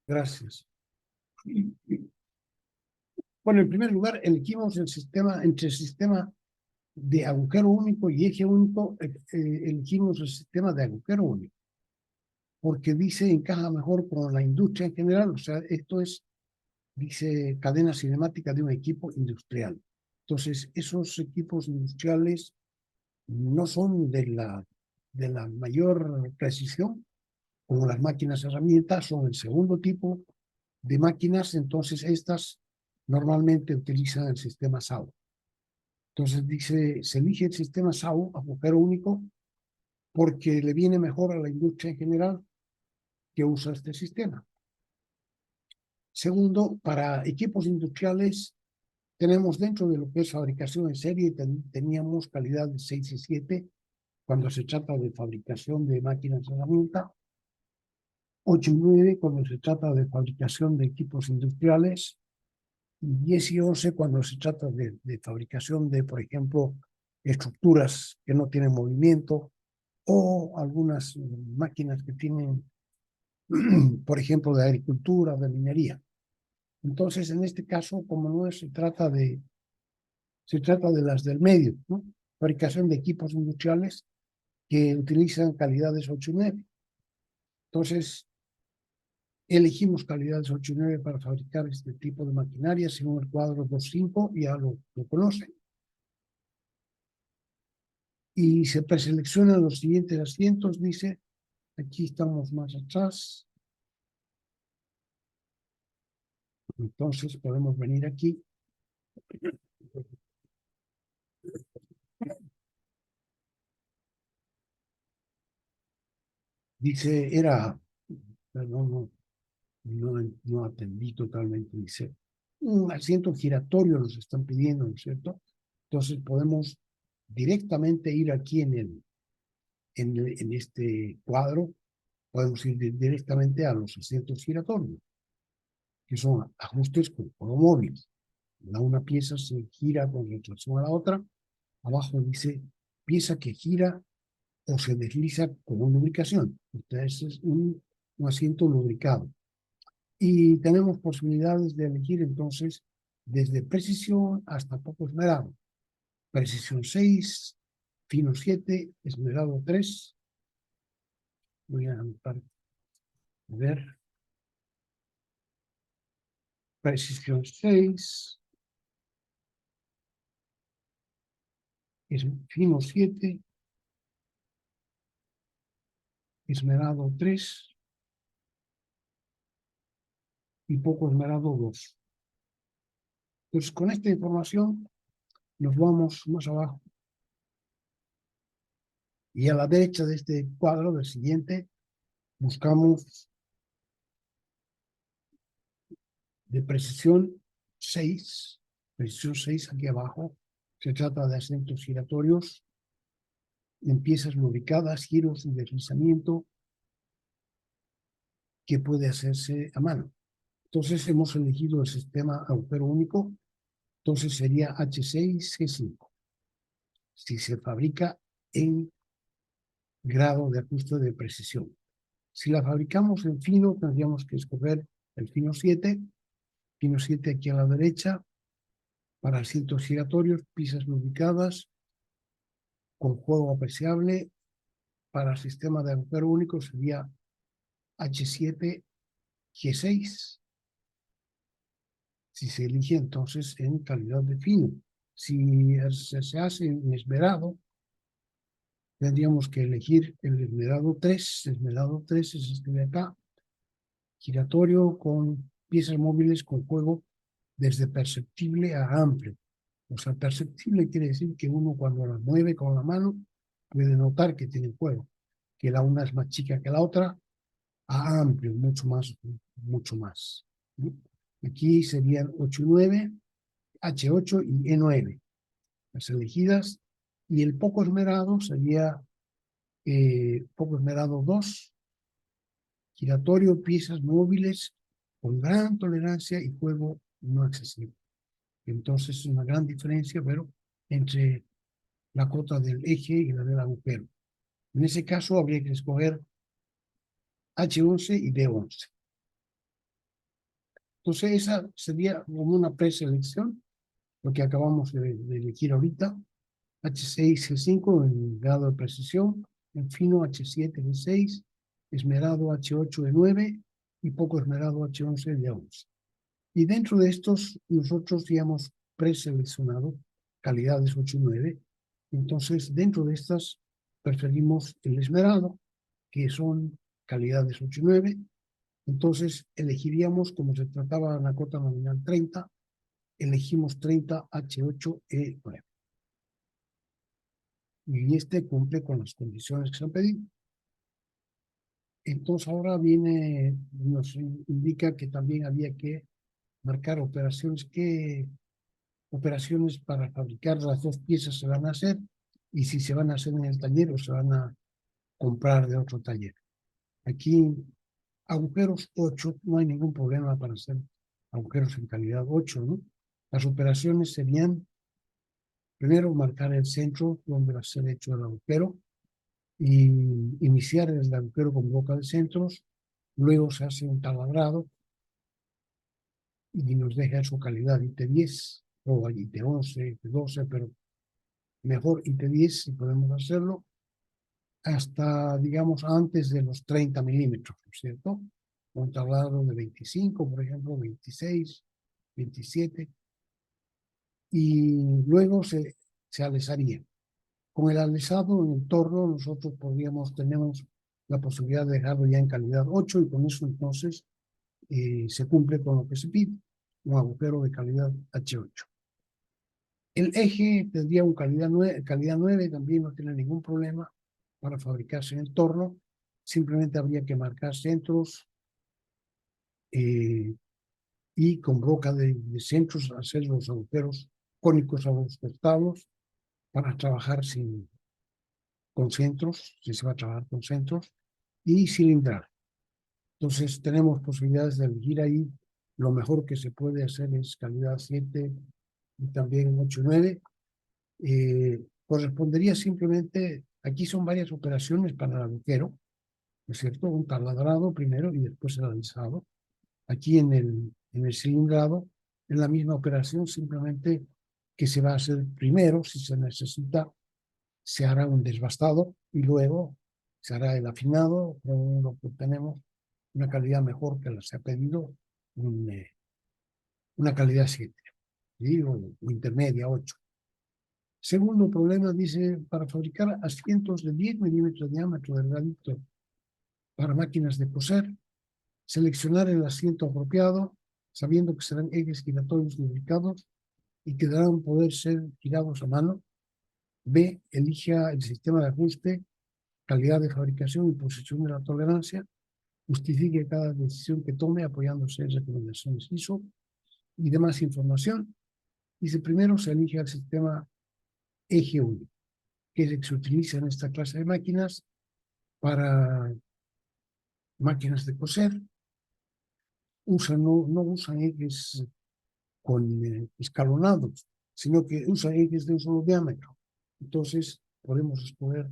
Gracias. Bueno, en primer lugar, elegimos entre el sistema de agujero único y eje único, elegimos el sistema de agujero único, porque dice, encaja mejor con la industria en general, o sea, esto es, dice, cadena cinemática de un equipo industrial. Entonces, esos equipos industriales no son de la mayor precisión, como las máquinas herramientas, son el segundo tipo de máquinas, entonces estas normalmente utilizan el sistema SAO. Entonces dice, se elige el sistema SAO, agujero único, porque le viene mejor a la industria en general que usa este sistema. Segundo, para equipos industriales, tenemos dentro de lo que es fabricación en serie, teníamos calidad de 6 y 7, cuando se trata de fabricación de máquinas de herramienta, 8 y 9 cuando se trata de fabricación de equipos industriales, 10 y 11 cuando se trata de fabricación de, por ejemplo, estructuras que no tienen movimiento o algunas máquinas que tienen, por ejemplo, de agricultura, de minería. Entonces, en este caso, como no se trata de las del medio, ¿no? Fabricación de equipos industriales que utilizan calidades 8 y 9. Entonces, elegimos calidades 8 y 9 para fabricar este tipo de maquinaria, según el cuadro 2.5, ya lo conocen. Y se preseleccionan los siguientes asientos, dice, aquí estamos más atrás. Entonces podemos venir aquí. Dice, no atendí totalmente, dice, un asiento giratorio nos están pidiendo, ¿no es cierto? Entonces podemos directamente ir aquí en este cuadro, podemos ir directamente a los asientos giratorios, que son ajustes con juego móvil. Una pieza se gira con relación a la otra. Abajo dice pieza que gira o se desliza con lubricación. Entonces es un asiento lubricado. Y tenemos posibilidades de elegir entonces desde precisión hasta poco esmerado. Precisión 6, fino 7, esmerado 3. Voy a anotar, a ver. Precisión 6, fino 7, esmerado 3 y poco esmerado 2. Entonces, con esta información nos vamos más abajo. Y a la derecha de este cuadro, del siguiente, buscamos de precisión 6. Precisión 6 aquí abajo. Se trata de asientos giratorios en piezas lubricadas, giros y deslizamiento que puede hacerse a mano. Entonces hemos elegido el sistema agujero único. Entonces sería H6, G5. Si se fabrica en grado de ajuste de precisión. Si la fabricamos en fino, tendríamos que escoger el fino 7. Fino 7 aquí a la derecha, para asientos giratorios, piezas lubricadas, con juego apreciable. Para sistema de agujero único sería H7, G6. Si se elige entonces en calidad de fino. Si se hace en esmerado, tendríamos que elegir el esmerado 3. Esmerado 3 es este de acá, giratorio con piezas móviles con juego desde perceptible a amplio. O sea, perceptible quiere decir que uno cuando la mueve con la mano puede notar que tiene juego, que la una es más chica que la otra, a amplio, mucho más, mucho más. Aquí serían 8 y 9, H8 y E9, las elegidas, y el poco esmerado sería poco esmerado 2, giratorio, piezas móviles con gran tolerancia y juego no excesivo. Entonces es una gran diferencia, pero entre la cota del eje y la del agujero. En ese caso habría que escoger H11 y D11. Entonces esa sería como una preselección, lo que acabamos de elegir ahorita. H6, G5 en grado de precisión, en fino H7, G6, esmerado H8 de 9 y poco esmerado H11 de 11. Y dentro de estos nosotros ya hemos preseleccionado calidades 8 y 9. Entonces dentro de estas preferimos el esmerado, que son calidades 8 y 9. Entonces elegiríamos, como se trataba de una cota nominal 30, elegimos 30 H8E9. Y este cumple con las condiciones que se han pedido. Entonces ahora viene, nos indica que también había que marcar operaciones, qué operaciones para fabricar las dos piezas se van a hacer y si se van a hacer en el taller o se van a comprar de otro taller. Aquí agujeros 8, no hay ningún problema para hacer agujeros en calidad 8, ¿no? Las operaciones serían, primero, marcar el centro donde va a ser hecho el agujero y iniciar el agujero con bloca de centros, luego se hace un taladrado y nos deja su calidad IT10 o IT11, IT12, pero mejor IT10 si podemos hacerlo, hasta, digamos, antes de los 30 milímetros, ¿no es cierto? Un tablado de 25, por ejemplo, 26, 27, y luego se alisaría. Con el alisado en el torno nosotros tenemos la posibilidad de dejarlo ya en calidad 8 y con eso entonces se cumple con lo que se pide, un agujero de calidad H8. El eje tendría un calidad 9, también no tiene ningún problema para fabricarse en el torno, simplemente habría que marcar centros y con broca de centros hacer los agujeros cónicos a los costados para trabajar con centros, si se va a trabajar con centros, y cilindrar. Entonces tenemos posibilidades de elegir ahí. Lo mejor que se puede hacer es calidad 7 y también 8 y 9. Correspondería simplemente, aquí son varias operaciones para el agujero, ¿no es cierto? Un taladrado primero y después el alisado. Aquí en el cilindrado, en la misma operación, simplemente que se va a hacer primero, si se necesita, se hará un desbastado y luego se hará el afinado, lo que tenemos una calidad mejor que la se ha pedido, una calidad 7, ¿sí? o intermedia 8. Segundo problema, dice, para fabricar asientos de 10 milímetros de diámetro delgadito para máquinas de coser, seleccionar el asiento apropiado, sabiendo que serán ejes giratorios lubricados y que deberán poder ser girados a mano. B, elija el sistema de ajuste, calidad de fabricación y posición de la tolerancia, justifique cada decisión que tome apoyándose en recomendaciones ISO y demás información. Dice, primero se elige el sistema eje único, que es el que se utiliza en esta clase de máquinas para máquinas de coser. No usan ejes con escalonados, sino que usan ejes de un solo diámetro. Entonces podemos escoger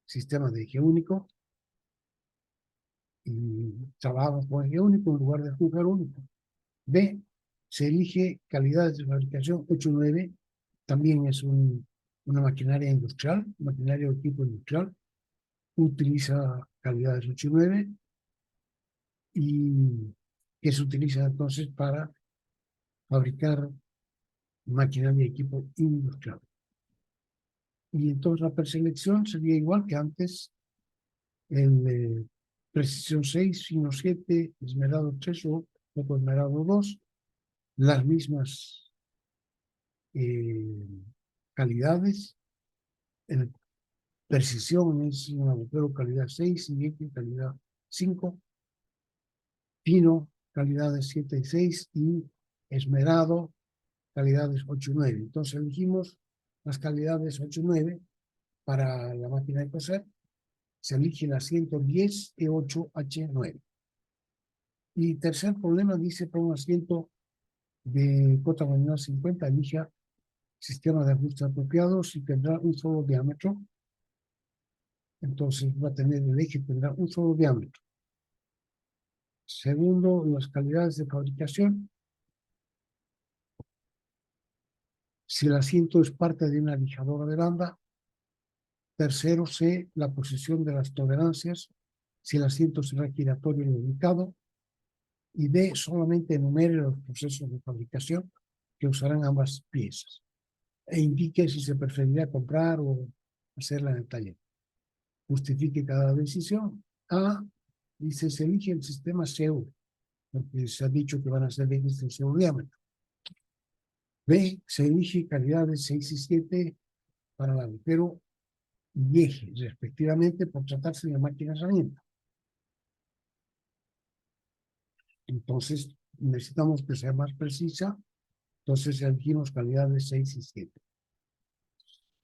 sistema de eje único y trabajamos con eje único en lugar de agujero único. B, se elige calidades de fabricación 8 y 9, también es una maquinaria industrial, maquinaria de tipo industrial, utiliza calidades 8 y 9 y que se utiliza entonces para fabricar maquinaria y equipo industrial. Y entonces la preselección sería igual que antes, el precisión 6, fino 7, esmerado 3 o poco esmerado 2, las mismas calidades. En precisión es un agujero calidad 6, siguiente calidad 5, fino calidades 7 y 6 y esmerado calidades 8 y 9. Entonces elegimos las calidades 8 y 9 para la máquina de coser. Se elige la 110 E8H9. Y tercer problema dice, para un asiento de cota manual 50, elija sistema de ajuste apropiado si tendrá un solo diámetro. Entonces va a tener el eje, tendrá un solo diámetro. Segundo, las calidades de fabricación. Si el asiento es parte de una lijadora de banda. Tercero, C, la posición de las tolerancias, si el asiento será giratorio y ubicado. Y D, solamente enumere los procesos de fabricación que usarán ambas piezas. E indique si se preferiría comprar o hacerla en el taller. Justifique cada decisión. A, dice, se elige el sistema SEU, porque se ha dicho que van a ser de este SEU diámetro. B, se elige calidades 6 y 7 para el agujero y eje, respectivamente, por tratarse de máquinas herramienta. Entonces, necesitamos que sea más precisa. Entonces, elegimos calidades 6 y 7.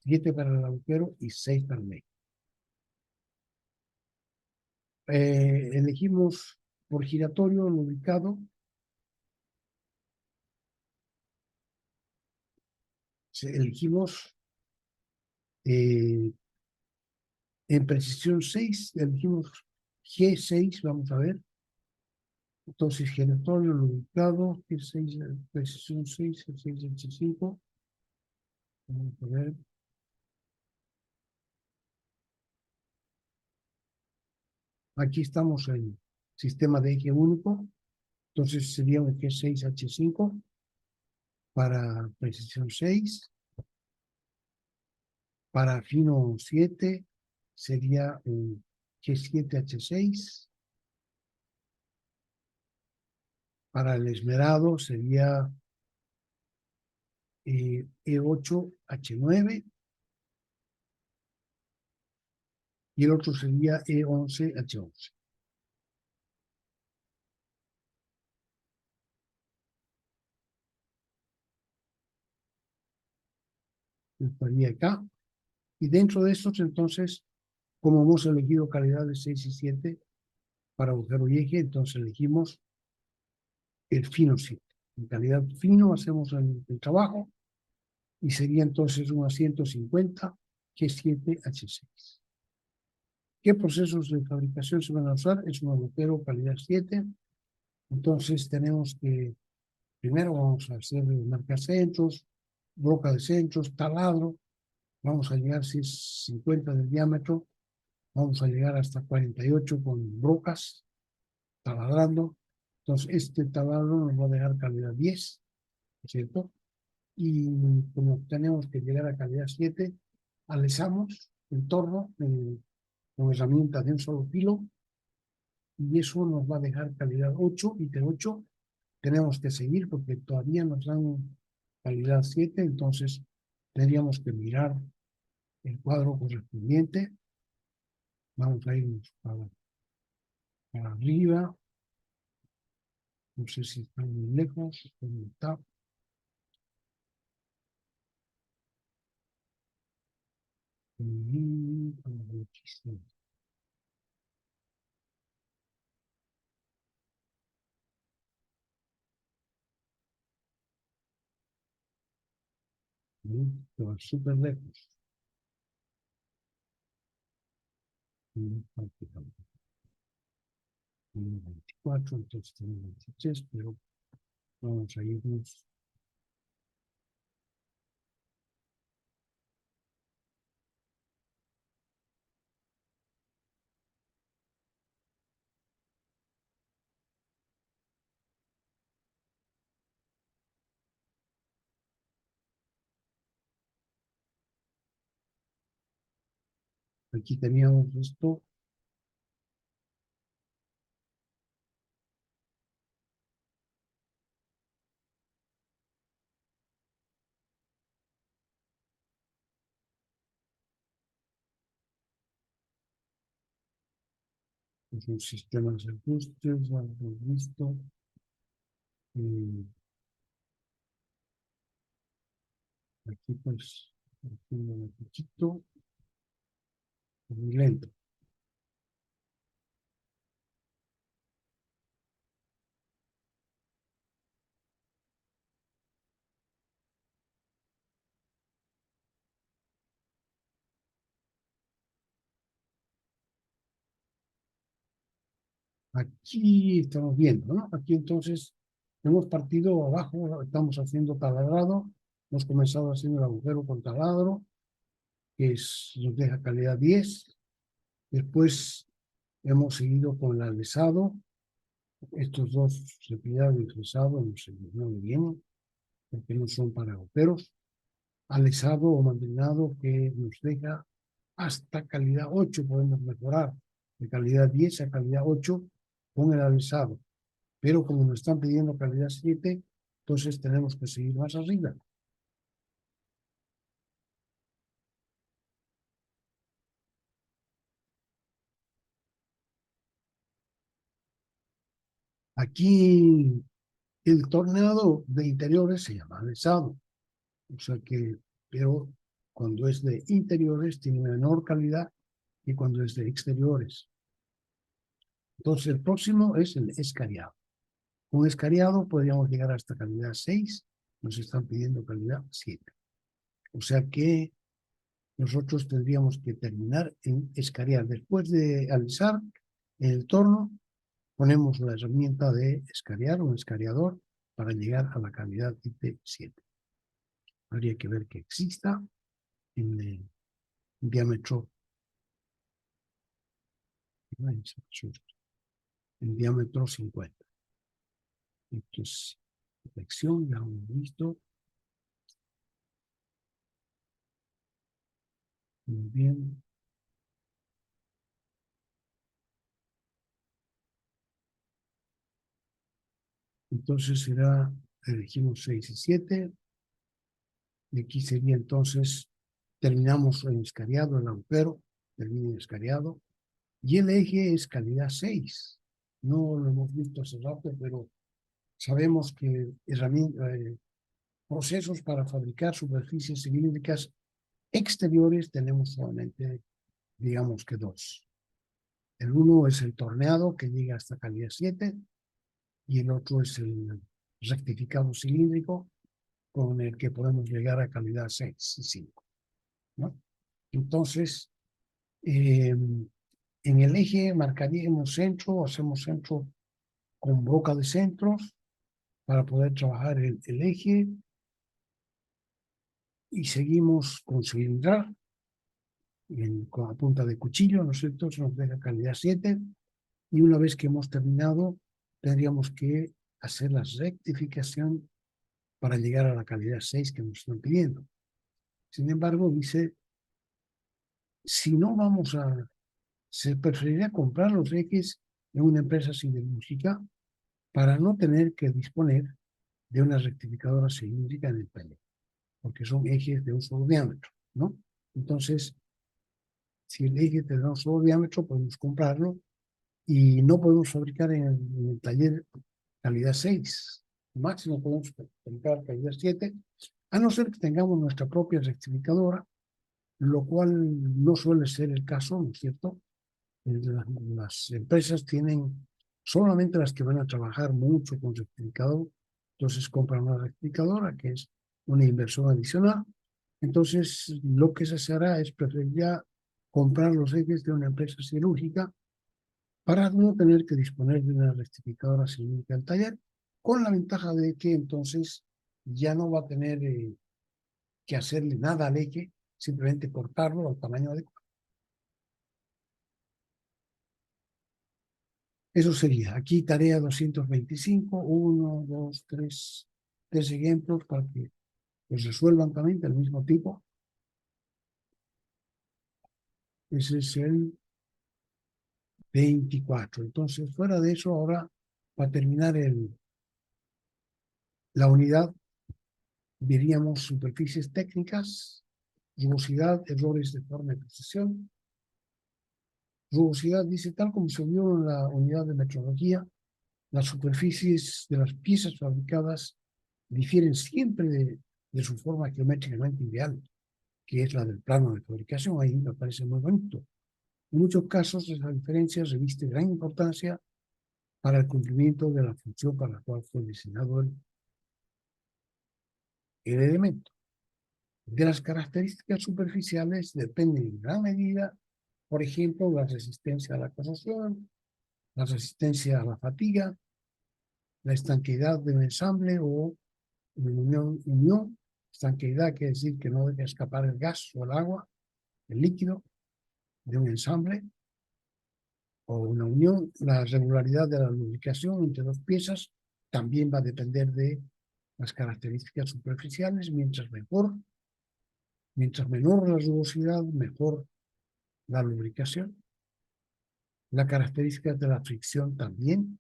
7 para el agujero y 6 para el eje. Elegimos por giratorio el ubicado. Elegimos en precisión 6, elegimos G6, vamos a ver. Entonces, giratorio, el ubicado, G6, precisión 6, G6, H5. Vamos a ver. Aquí estamos en sistema de eje único. Entonces sería un G6, H5 para precisión 6. Para fino 7 sería un G7, H6. Para el esmerado sería E8, H9. Y el otro sería E11, H11. Estaría acá. Y dentro de estos, entonces, como hemos elegido calidades 6 y 7 para agujero y eje, entonces elegimos el fino 7. En calidad fino hacemos el trabajo y sería entonces un A150 G7H6. ¿Qué procesos de fabricación se van a usar? Es un agujero calidad 7. Entonces tenemos que, primero vamos a hacer marcacentros, broca de centros, taladro. Vamos a llegar, si es 50 de diámetro, vamos a llegar hasta 48 con brocas, taladrando. Entonces este taladro nos va a dejar calidad 10, ¿cierto? Y como tenemos que llegar a calidad 7, alisamos el torno con herramientas de un solo filo y eso nos va a dejar calidad 8 y de 8 tenemos que seguir porque todavía nos dan calidad 7, entonces tendríamos que mirar el cuadro correspondiente. Vamos a irnos para arriba, no sé si está muy lejos, ¿dónde está? Está súper lejos. Prácticamente. 24, entonces tenemos 23, pero vamos a irnos. Aquí teníamos esto, es un sistema de ajustes, ya lo hemos visto. eh, Aquí pues, haciendo un poquito, muy lento. Aquí estamos viendo, ¿no? Aquí entonces hemos partido abajo, estamos haciendo taladrado, hemos comenzado haciendo el agujero con taladro, nos deja calidad 10. Después hemos seguido con el alisado. Estos dos cepillado y fresado no me vienen, porque no son para agujeros. Alisado o mantenado que nos deja hasta calidad 8, podemos mejorar de calidad 10 a calidad 8 con el alisado. Pero como nos están pidiendo calidad 7, entonces tenemos que seguir más arriba. Aquí el torneado de interiores se llama alisado. O sea que, pero cuando es de interiores tiene menor calidad que cuando es de exteriores. Entonces el próximo es el escariado. Con escariado podríamos llegar hasta calidad 6, nos están pidiendo calidad 7. O sea que nosotros tendríamos que terminar en escariar. Después de alisar en el torno, ponemos la herramienta de escariar, un escariador, para llegar a la calidad de 7. Habría que ver que exista en el diámetro, en diámetro 50. Esto es flexión, ya lo hemos visto. Muy bien. Entonces será, elegimos 6 y 7. Y aquí sería entonces, terminamos en escariado, el agujero, termina en escariado. Y el eje es calidad 6. No lo hemos visto hace rato, pero sabemos que procesos para fabricar superficies cilíndricas exteriores tenemos solamente, digamos que dos. El uno es el torneado, que llega hasta calidad 7, y el otro es el rectificado cilíndrico, con el que podemos llegar a calidad 6 y 5, ¿no? Entonces, en el eje marcaríamos centro, hacemos centro con broca de centros para poder trabajar el eje, y seguimos con cilindrar con la punta de cuchillo, ¿no es cierto? Eso nos deja calidad 7, y una vez que hemos terminado, tendríamos que hacer la rectificación para llegar a la calidad 6 que nos están pidiendo. Sin embargo, dice, si no vamos a, se preferiría comprar los ejes en una empresa siderúrgica para no tener que disponer de una rectificadora cilíndrica en el taller, porque son ejes de un solo diámetro, ¿no? Entonces, si el eje de un solo diámetro, podemos comprarlo y no podemos fabricar en el taller calidad 6. Máximo podemos fabricar calidad 7, a no ser que tengamos nuestra propia rectificadora, lo cual no suele ser el caso, ¿no es cierto? Las empresas tienen solamente las que van a trabajar mucho con rectificador, entonces compran una rectificadora, que es una inversión adicional. Entonces, lo que se hará es preferir ya comprar los ejes de una empresa cirúrgica para no tener que disponer de una rectificadora cilíndrica al taller, con la ventaja de que entonces ya no va a tener que hacerle nada al eje, simplemente cortarlo al tamaño adecuado. Eso sería, aquí tarea 225, 1, 2, 3 ejemplos para que los resuelvan también del mismo tipo. Ese es el 24. Entonces, fuera de eso, ahora, para terminar la unidad, veríamos superficies técnicas, rugosidad, errores de forma y precisión. Rugosidad dice, tal como se vio en la unidad de metrología, las superficies de las piezas fabricadas difieren siempre de su forma geométricamente ideal, que es la del plano de fabricación. Ahí me parece muy bonito. En muchos casos, esa diferencia reviste gran importancia para el cumplimiento de la función para la cual fue diseñado el elemento. De las características superficiales dependen en gran medida, por ejemplo, la resistencia a la corrosión, la resistencia a la fatiga, la estanqueidad de un ensamble o unión. Estanqueidad quiere decir que no deja escapar el gas o el agua, el líquido de un ensamble o una unión. La regularidad de la lubricación entre dos piezas también va a depender de las características superficiales. Mientras menor la rugosidad, mejor la lubricación. La característica de la fricción también,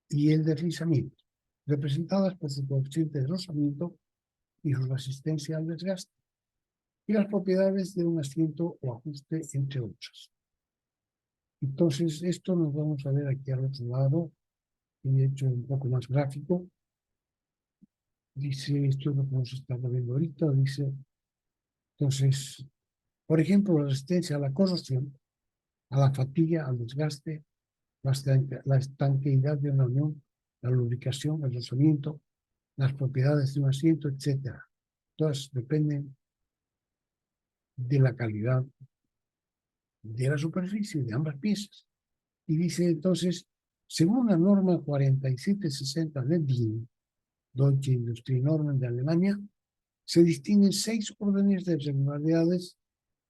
y el deslizamiento, representadas por su coeficiente de rozamiento y su resistencia al desgaste, y las propiedades de un asiento o ajuste, entre otras. Entonces, esto nos vamos a ver aquí al otro lado, y he hecho un poco más gráfico. Dice, esto es lo que nos está viendo ahorita, dice, entonces, por ejemplo, la resistencia a la corrosión, a la fatiga, al desgaste, la estanqueidad de una unión, la lubricación, el rozamiento, las propiedades de un asiento, etc. Todas dependen de la calidad de la superficie de ambas piezas. Y dice entonces, según la norma 4760 de DIN, Deutsche Industrienormen de Alemania, se distinguen 6 órdenes de regularidades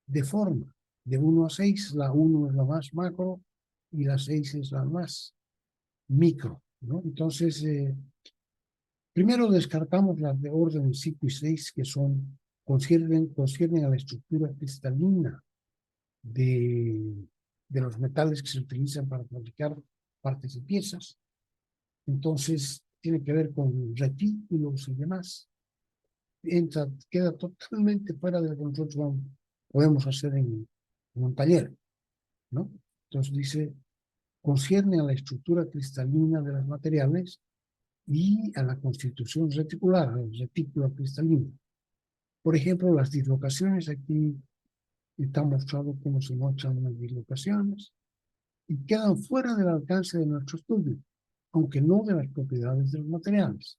de forma. De 1 a 6, la 1 es la más macro y la 6 es la más micro, ¿no? Entonces, primero descartamos las de orden 5 y 6, que conciernen a la estructura cristalina de los metales que se utilizan para fabricar partes y piezas. Entonces, tiene que ver con retículos y demás. Queda totalmente fuera de lo que nosotros podemos hacer en un taller, ¿no? Entonces dice, concierne a la estructura cristalina de los materiales y a la constitución reticular, al retículo cristalino. Por ejemplo, las dislocaciones, aquí está mostrado cómo se muestran las dislocaciones, y quedan fuera del alcance de nuestro estudio, aunque no de las propiedades de los materiales.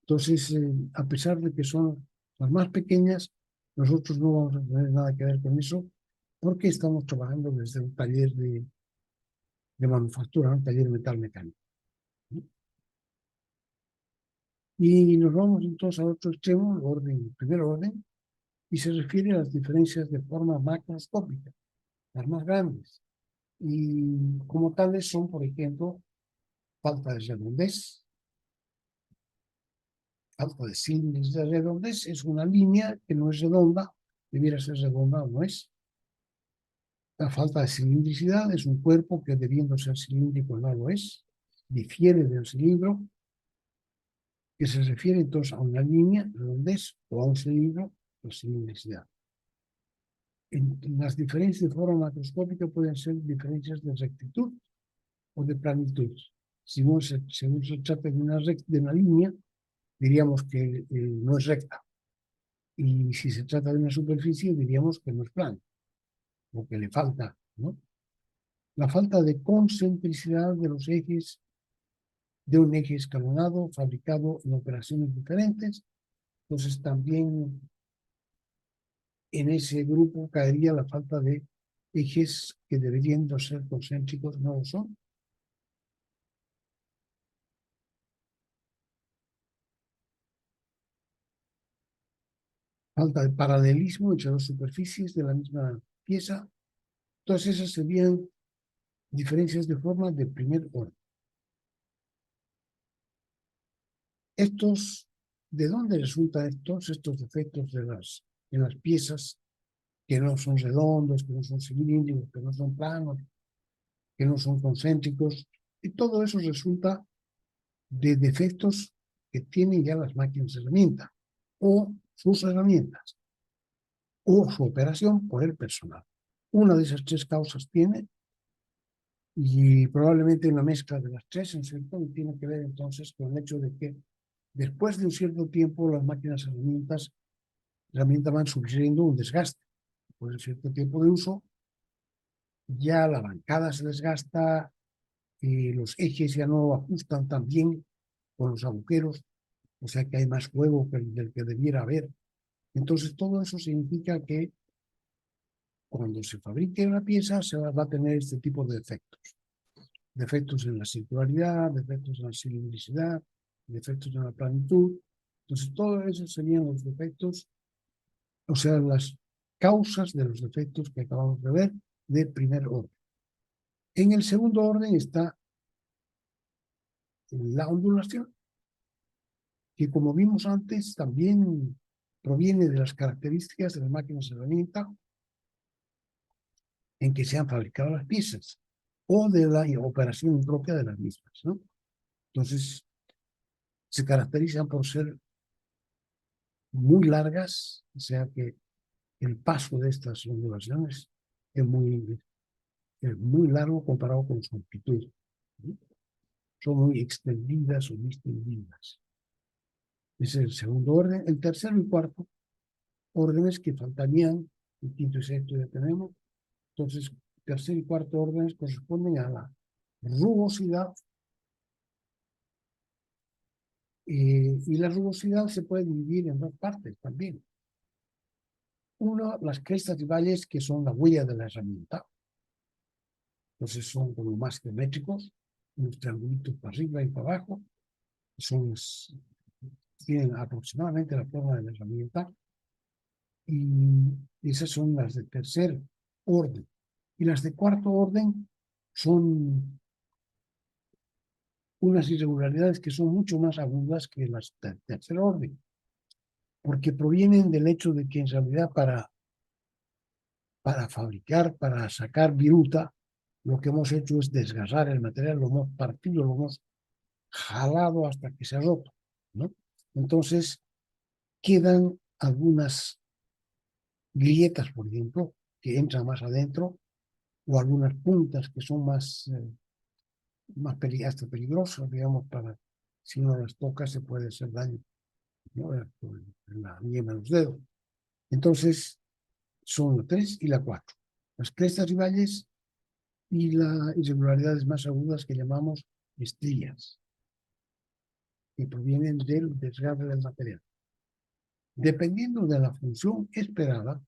Entonces, a pesar de que son las más pequeñas, nosotros no vamos a tener nada que ver con eso, porque estamos trabajando desde un taller de manufactura, un taller de metal mecánico. Y nos vamos entonces al otro extremo, el primer orden, y se refiere a las diferencias de forma macroscópica, las más grandes. Y como tales son, por ejemplo, falta de redondez. Falta de símbolos de redondez es una línea que no es redonda, debiera ser redonda o no es. La falta de cilindricidad es un cuerpo que, debiendo ser cilíndrico, no lo es, difiere del cilindro, que se refiere entonces a una línea, redondez, o a un cilindro, la cilindricidad. Las diferencias de forma macroscópica pueden ser diferencias de rectitud o de planitud. Según se trata de una línea, diríamos que no es recta. Y si se trata de una superficie, diríamos que no es plana, o que le falta, ¿no? La falta de concentricidad de los ejes, de un eje escalonado, fabricado en operaciones diferentes. Entonces también en ese grupo caería la falta de ejes que deberían ser concéntricos, no lo son. Falta de paralelismo entre las superficies de la misma pieza. Todas esas serían diferencias de forma de primer orden. ¿De dónde resultan estos defectos en las piezas que no son redondos, que no son cilíndricos, que no son planos, que no son concéntricos? Y todo eso resulta de defectos que tienen ya las máquinas de herramienta, o sus herramientas, o su operación por el personal. Una de esas 3 causas tiene, y probablemente una mezcla de las 3, en cierto, y tiene que ver entonces con el hecho de que después de un cierto tiempo las máquinas herramientas van sufriendo un desgaste. Después de cierto tiempo de uso, ya la bancada se desgasta, los ejes ya no ajustan tan bien con los agujeros, o sea que hay más juego del que debiera haber. Entonces todo eso significa que cuando se fabrique una pieza se va a tener este tipo de defectos. defectos en la circularidad, defectos en la cilindricidad, defectos en la planitud. Entonces, todos esos serían los defectos, o sea, las causas de los defectos que acabamos de ver de primer orden. En el segundo orden está la ondulación, que como vimos antes también proviene de las características de las máquinas de herramienta en que se han fabricado las piezas o de la operación propia de las mismas, ¿no? Entonces, se caracterizan por ser muy largas, o sea que el paso de estas ondulaciones es muy largo comparado con su amplitud, ¿no? Son muy extendidas o distendidas. Ese es el segundo orden. El tercero y cuarto órdenes que faltarían, el quinto y sexto ya tenemos. Entonces, tercer y cuarto órdenes corresponden a la rugosidad, y la rugosidad se puede dividir en dos partes también. Uno, las crestas y valles, que son la huella de la herramienta. Entonces son como más geométricos, unos triangulitos para arriba y para abajo. Tienen aproximadamente la forma de la herramienta. Y esas son las de tercer orden. Y las de cuarto orden son unas irregularidades que son mucho más agudas que las de tercer orden, porque provienen del hecho de que en realidad para fabricar, para sacar viruta, lo que hemos hecho es desgasar el material, lo hemos partido, lo hemos jalado hasta que se ha roto, ¿no? Entonces, quedan algunas grietas, por ejemplo, que entran más adentro, o algunas puntas que son hasta peligrosas, digamos, para si uno las toca se puede hacer daño, ¿no? En la yema de los dedos. Entonces, son la 3 y la 4. Las crestas y valles y las irregularidades más agudas que llamamos estrías, que provienen del desgarre del material. Dependiendo de la función esperada,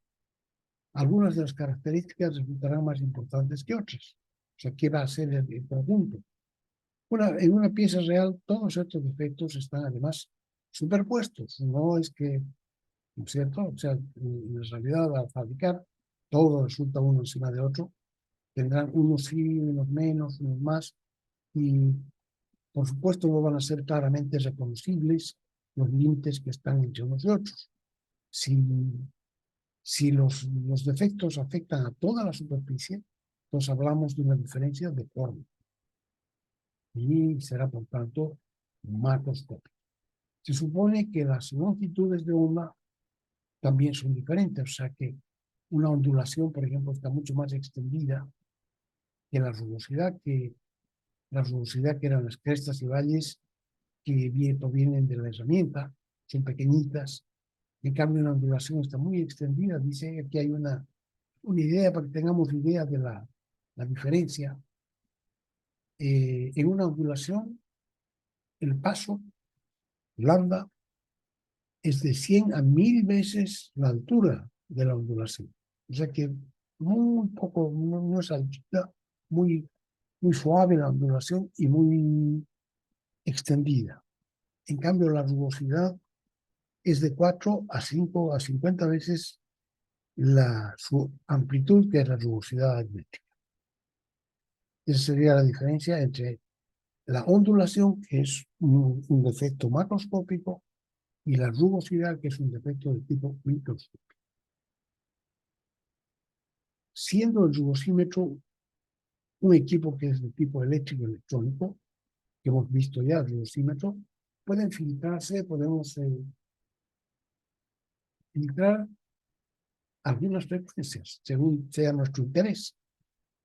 algunas de las características resultarán más importantes que otras. O sea, ¿qué va a ser el conjunto? En una pieza real, todos estos defectos están además superpuestos. No es que, ¿no es cierto? O sea, en realidad, al fabricar, todo resulta uno encima de otro. Tendrán unos sí, unos menos, unos más. Y, por supuesto, no van a ser claramente reconocibles los límites que están entre unos y otros. Si los defectos afectan a toda la superficie, entonces hablamos de una diferencia de forma. Y será, por tanto, macroscópico. Se supone que las longitudes de onda también son diferentes, o sea que una ondulación, por ejemplo, está mucho más extendida que la rugosidad que eran las crestas y valles que provienen de la herramienta, son pequeñitas. En cambio, una ondulación está muy extendida. Dice que hay una idea para que tengamos idea de la diferencia. En una ondulación, el paso lambda es de 100 a 1000 veces la altura de la ondulación. O sea que muy poco, no es altita, muy suave la ondulación y muy extendida. En cambio, la rugosidad es de 4 a 5 a 50 veces su amplitud, que es la rugosidad aritmética. Esa sería la diferencia entre la ondulación, que es un defecto macroscópico, y la rugosidad, que es un defecto de tipo microscópico. Siendo el rugosímetro un equipo que es de tipo eléctrico-electrónico, que hemos visto ya, el rugosímetro, pueden filtrarse, podemos filtrar algunas frecuencias, según sea nuestro interés.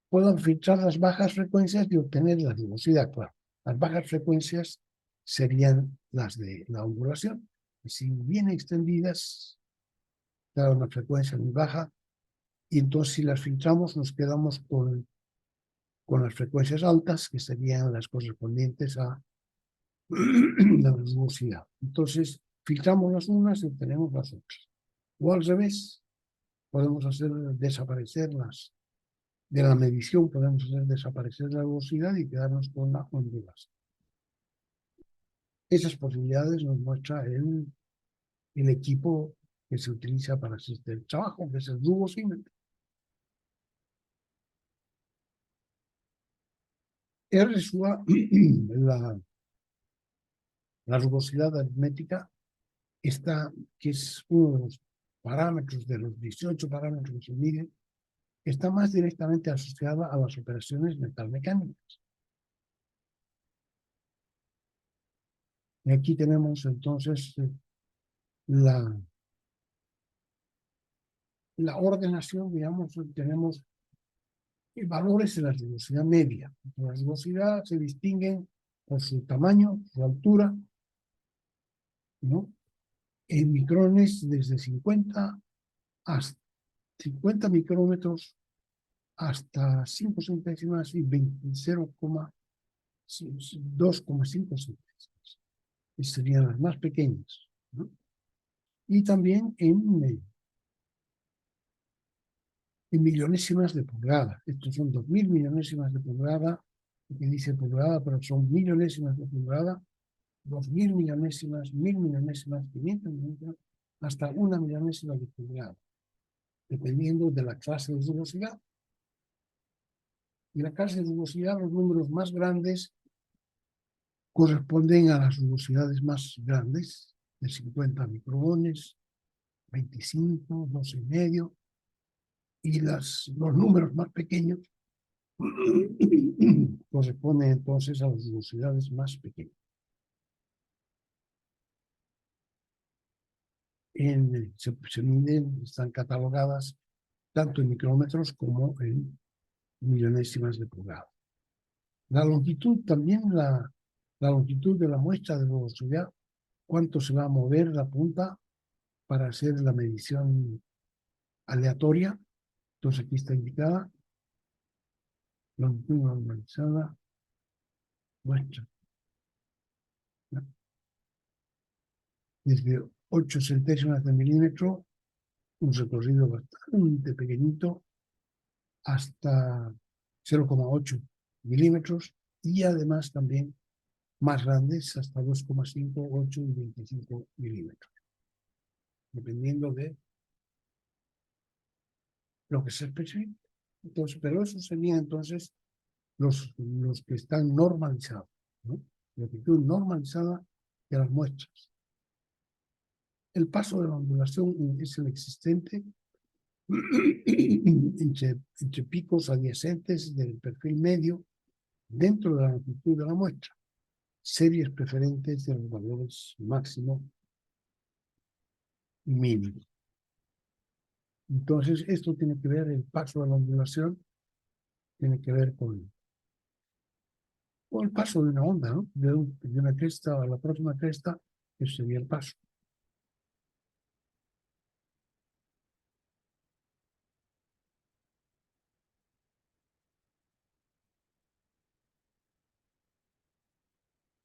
Puedan filtrar las bajas frecuencias y obtener la rugosidad, claro. Las bajas frecuencias serían las de la ondulación. Y si bien extendidas, da una frecuencia muy baja, y entonces si las filtramos nos quedamos con las frecuencias altas, que serían las correspondientes a la rugosidad. Entonces, filtramos las unas y obtenemos las otras. O al revés, podemos hacer desaparecer de la medición podemos hacer desaparecer la rugosidad y quedarnos con la ondulación. Esas posibilidades nos muestra el equipo que se utiliza para hacer el trabajo, que es el rugosímetro. R suma la rugosidad aritmética, que es uno de los parámetros, de los 18 parámetros que se miden, está más directamente asociada a las operaciones metalmecánicas. Y aquí tenemos entonces la ordenación, digamos, tenemos valores de la rugosidad media. La rugosidad se distinguen por su tamaño, su altura, ¿no? En micrones desde 50 hasta 50 micrómetros hasta 5 centésimas y 2,5 centésimas. Estas serían las más pequeñas, ¿no? Y también en millonésimas de pulgada. Estos son 2000 millonésimas de pulgada, que dice pulgada, pero son millonésimas de pulgada, 2000 millonésimas, 1000 millonésimas, 500 millonésimas, hasta 1 millonésima de pulgada, dependiendo de la clase de rugosidad. Y la clase de rugosidad, los números más grandes corresponden a las rugosidades más grandes, de 50 microones, 25, 12,5, y los números más pequeños corresponden entonces a las rugosidades más pequeñas. Se miden, están catalogadas tanto en micrómetros como en millonésimas de pulgada. La longitud también, la longitud de la muestra de rugosidad, cuánto se va a mover la punta para hacer la medición aleatoria. Entonces aquí está indicada longitud normalizada, muestra, ¿no? Desde 8 centésimas de milímetro, un recorrido bastante pequeñito, hasta 0,8 milímetros, y además también más grandes, hasta 2,5, 8 y 25 milímetros, dependiendo de lo que se especifica. Entonces, pero eso serían entonces los que están normalizados, ¿no? Longitud normalizada de las muestras. El paso de la ondulación es el existente entre picos adyacentes del perfil medio dentro de la longitud de la muestra, series preferentes de los valores máximo y mínimo. Entonces, esto tiene que ver, el paso de la ondulación, tiene que ver con el paso de una onda, ¿no? De una cresta a la próxima cresta, ese sería el paso.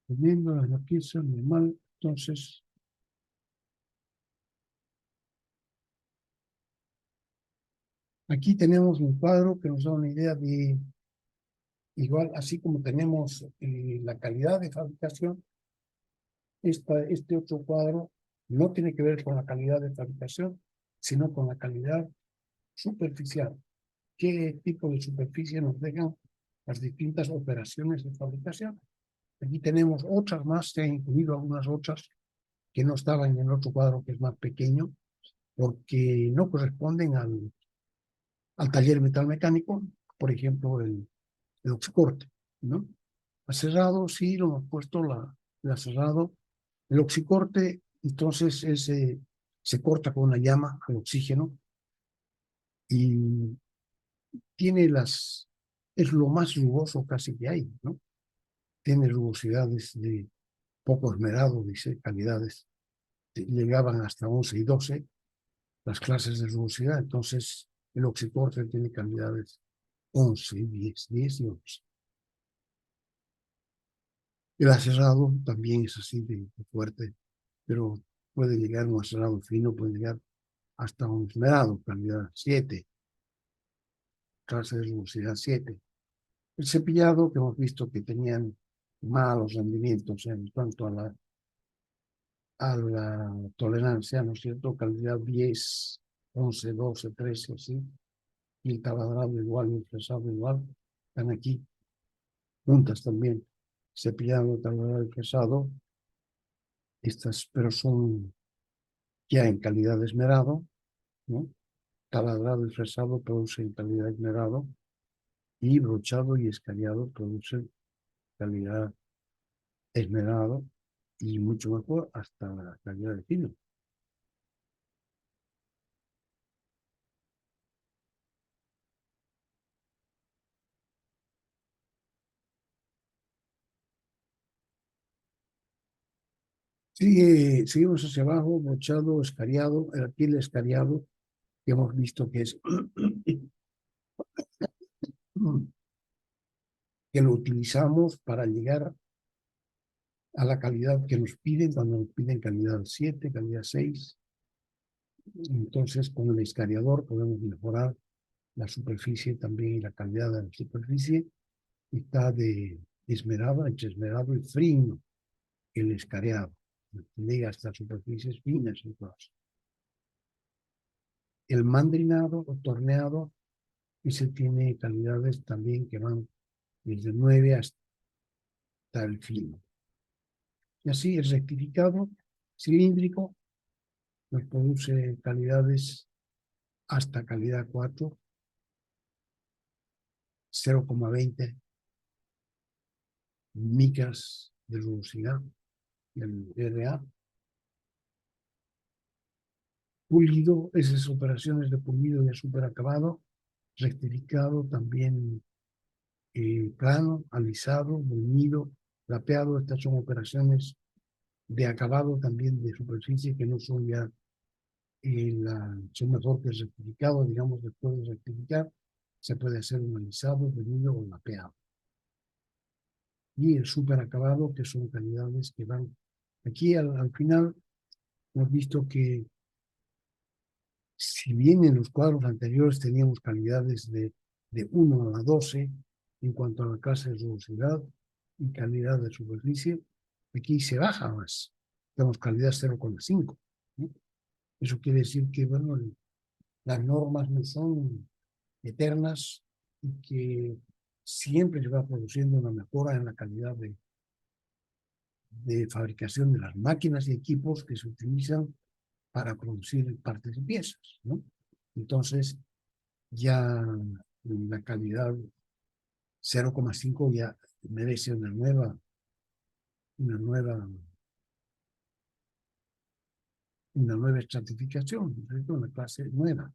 Dependiendo de la pieza normal, entonces, aquí tenemos un cuadro que nos da una idea de, igual, así como tenemos la calidad de fabricación, este otro cuadro no tiene que ver con la calidad de fabricación, sino con la calidad superficial. ¿Qué tipo de superficie nos dejan las distintas operaciones de fabricación? Aquí tenemos otras más, se han incluido algunas otras que no estaban en el otro cuadro, que es más pequeño, porque no corresponden al taller metalmecánico, por ejemplo, el oxicorte, ¿no? Aserrado, sí, lo hemos puesto, el aserrado. El oxicorte, entonces, se corta con una llama al oxígeno y es lo más rugoso casi que hay, ¿no? Tiene rugosidades de poco esmerado, dice, calidades, llegaban hasta 11 y 12 las clases de rugosidad, entonces el oxicorte tiene calidades 11, 10 y 11. El aserrado también es así de fuerte, pero puede llegar un aserrado fino, puede llegar hasta un esmerado, calidad 7. clase de rugosidad 7. El cepillado, que hemos visto que tenían malos rendimientos en cuanto a la tolerancia, ¿no es cierto? Calidad 10, 11, 12, 13, así. Y el taladrado igual, y el fresado igual. Están aquí juntas también. Cepillado, taladrado y fresado. Estas, pero son ya en calidad de esmerado, ¿no? Taladrado y fresado producen calidad de esmerado. Y brochado y escariado producen calidad esmerado y mucho mejor hasta la calidad de fino. Seguimos hacia abajo, brochado, escariado, aquí el escariado, que hemos visto que es que lo utilizamos para llegar a la calidad que nos piden, cuando nos piden calidad 7, calidad 6. Entonces, con el escariador podemos mejorar la superficie también y la calidad de la superficie. Está de esmerado, entre esmerado y frío, el escariado. Llega hasta superficies finas y cosas. El mandrinado o torneado, ese tiene calidades también que van desde 9 hasta el fino. Y así el rectificado cilíndrico nos produce calidades hasta calidad 4, 0,20 micras de rugosidad del RA. Pulido, esas operaciones de pulido ya superacabado. Rectificado también plano, alisado, bruñido, lapeado. Estas son operaciones de acabado también de superficie que no son ya son mejor que el rectificado, digamos, después de rectificar se puede hacer un alisado, bruñido o lapeado. Y el superacabado, que son calidades que van aquí al final. Hemos visto que si bien en los cuadros anteriores teníamos calidades de 1 a 12 en cuanto a la clase de rugosidad y calidad de superficie, aquí se baja más. Tenemos calidad 0,5. ¿No? Eso quiere decir que, bueno, las normas no son eternas y que siempre se va produciendo una mejora en la calidad de fabricación de las máquinas y equipos que se utilizan para producir partes y piezas, ¿no? Entonces, ya la calidad 0,5 ya merece una nueva, una nueva estratificación, ¿no? Una clase nueva.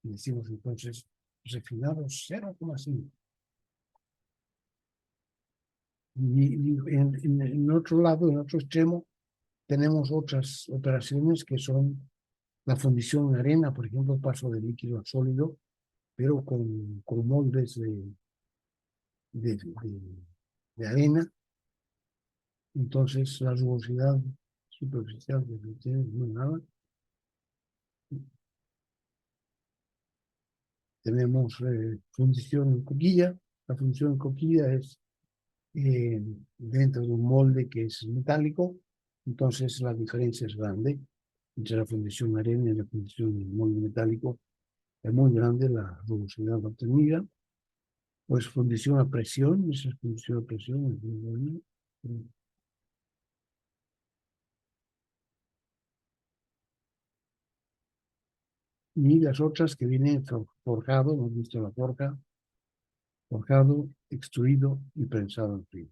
Y decimos entonces refinado 0,5. Y en otro lado, en otro extremo, tenemos otras operaciones que son la fundición en arena, por ejemplo, el paso de líquido a sólido, pero con moldes de, de arena. Entonces, la rugosidad superficial de ustedes no es nada. Tenemos fundición en coquilla. La fundición en coquilla es eh, dentro de un molde que es metálico. Entonces, la diferencia es grande entre la fundición en arena y la fundición en molde metálico. Es muy grande la rugosidad obtenida. Pues fundición a presión, esa es fundición a presión. Es muy buena. Y las otras que vienen forjado, hemos visto la forja, forjado, extruido y prensado en frío.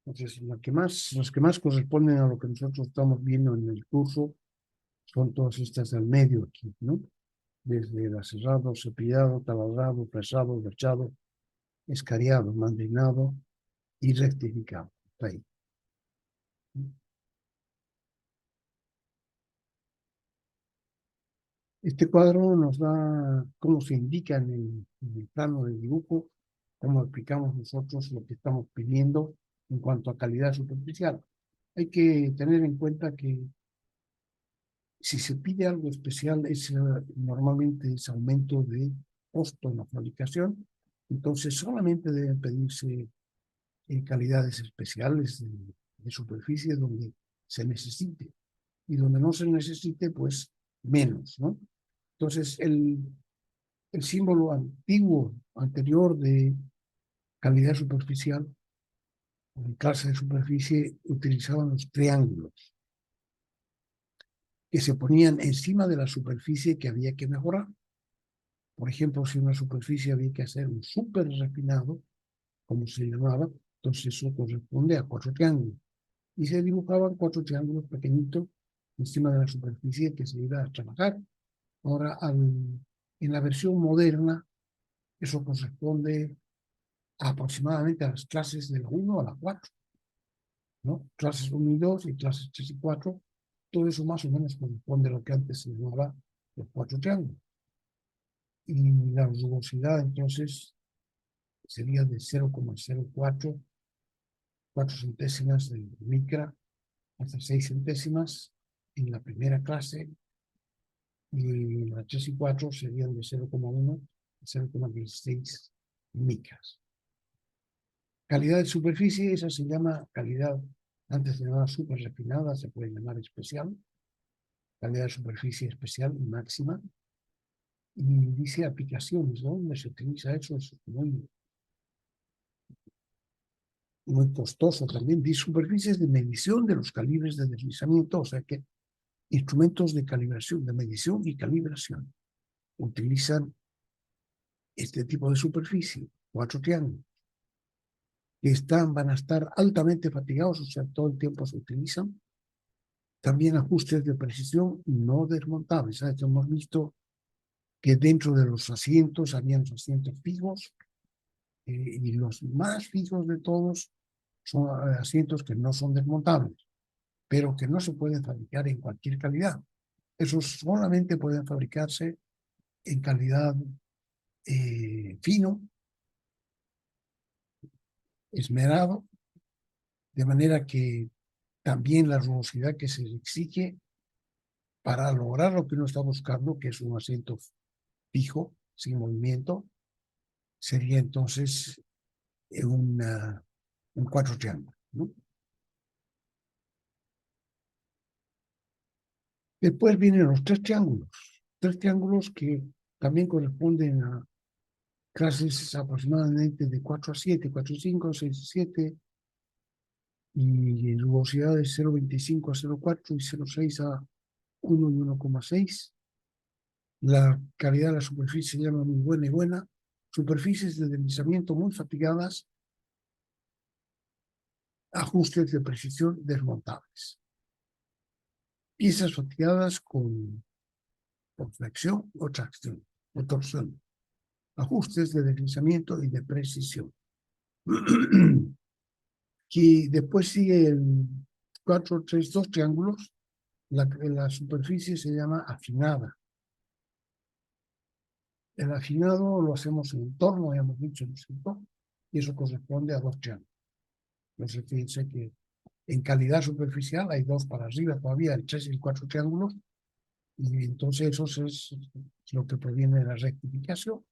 Entonces, las que más corresponden a lo que nosotros estamos viendo en el curso son todas estas del medio aquí, ¿no? Desde el aserrado, cepillado, taladrado, prensado, brochado, escariado, mandrinado y rectificado. Está ahí. Este cuadro nos da cómo se indica en el plano del dibujo, cómo aplicamos nosotros lo que estamos pidiendo en cuanto a calidad superficial. Hay que tener en cuenta que Si se pide algo especial, normalmente es aumento de costo en la fabricación, entonces solamente deben pedirse calidades especiales de superficie donde se necesite, y donde no se necesite, pues menos, ¿no? Entonces, el símbolo antiguo, anterior de calidad superficial, en clase de superficie, utilizaban los triángulos, que se ponían encima de la superficie que había que mejorar. Por ejemplo, si una superficie había que hacer un súper refinado, como se llamaba, entonces eso corresponde a 4 triángulos. Y se dibujaban 4 triángulos pequeñitos encima de la superficie que se iba a trabajar. Ahora, en la versión moderna, eso corresponde aproximadamente a las clases de la 1 a la 4, ¿no? Clases 1 y 2 y clases 3 y 4, todo eso más o menos corresponde a lo que antes se llamaba los 4 triángulos. Y la rugosidad, entonces, sería de 0,04, 4 centésimas de micra, hasta 6 centésimas en la primera clase, y las 3 y 4 serían de 0,1 a 0,16 micras. Calidad de superficie, esa se llama calidad, antes se llamaba súper refinada, se puede llamar especial, calidad de superficie especial y máxima, y dice aplicaciones, ¿no? Donde se utiliza eso, es muy costoso también. Dice superficies de medición de los calibres de deslizamiento, o sea que instrumentos de calibración, de medición y calibración, utilizan este tipo de superficie, 4 triángulos, que van a estar altamente fatigados, o sea, todo el tiempo se utilizan. También ajustes de precisión no desmontables. ¿Sabes? Hemos visto que dentro de los asientos habían los asientos fijos, y los más fijos de todos son asientos que no son desmontables, pero que no se pueden fabricar en cualquier calidad. Esos solamente pueden fabricarse en calidad fino, esmerado, de manera que también la rugosidad que se exige para lograr lo que uno está buscando, que es un asiento fijo, sin movimiento, sería entonces un 4 triángulos, ¿no? Después vienen los 3 triángulos que también corresponden a clases aproximadamente de 4 a 7, 4 a 5, 6 a 7, y rugosidad de 0,25 a 0,4 y 0,6 a 1 y 1,6. La calidad de la superficie se llama muy buena y buena. Superficies de deslizamiento muy fatigadas, ajustes de precisión desmontables. Piezas fatigadas con flexión o tracción o torsión. Ajustes de deslizamiento y de precisión. Y después sigue el 4, 3, 2 triángulos. La superficie se llama afinada. El afinado lo hacemos en torno, ya hemos dicho, ¿no es cierto? Y eso corresponde a 2 triángulos. Entonces, fíjense que en calidad superficial hay 2 para arriba todavía, el 3 y el 4 triángulos, y entonces eso es lo que proviene de la rectificación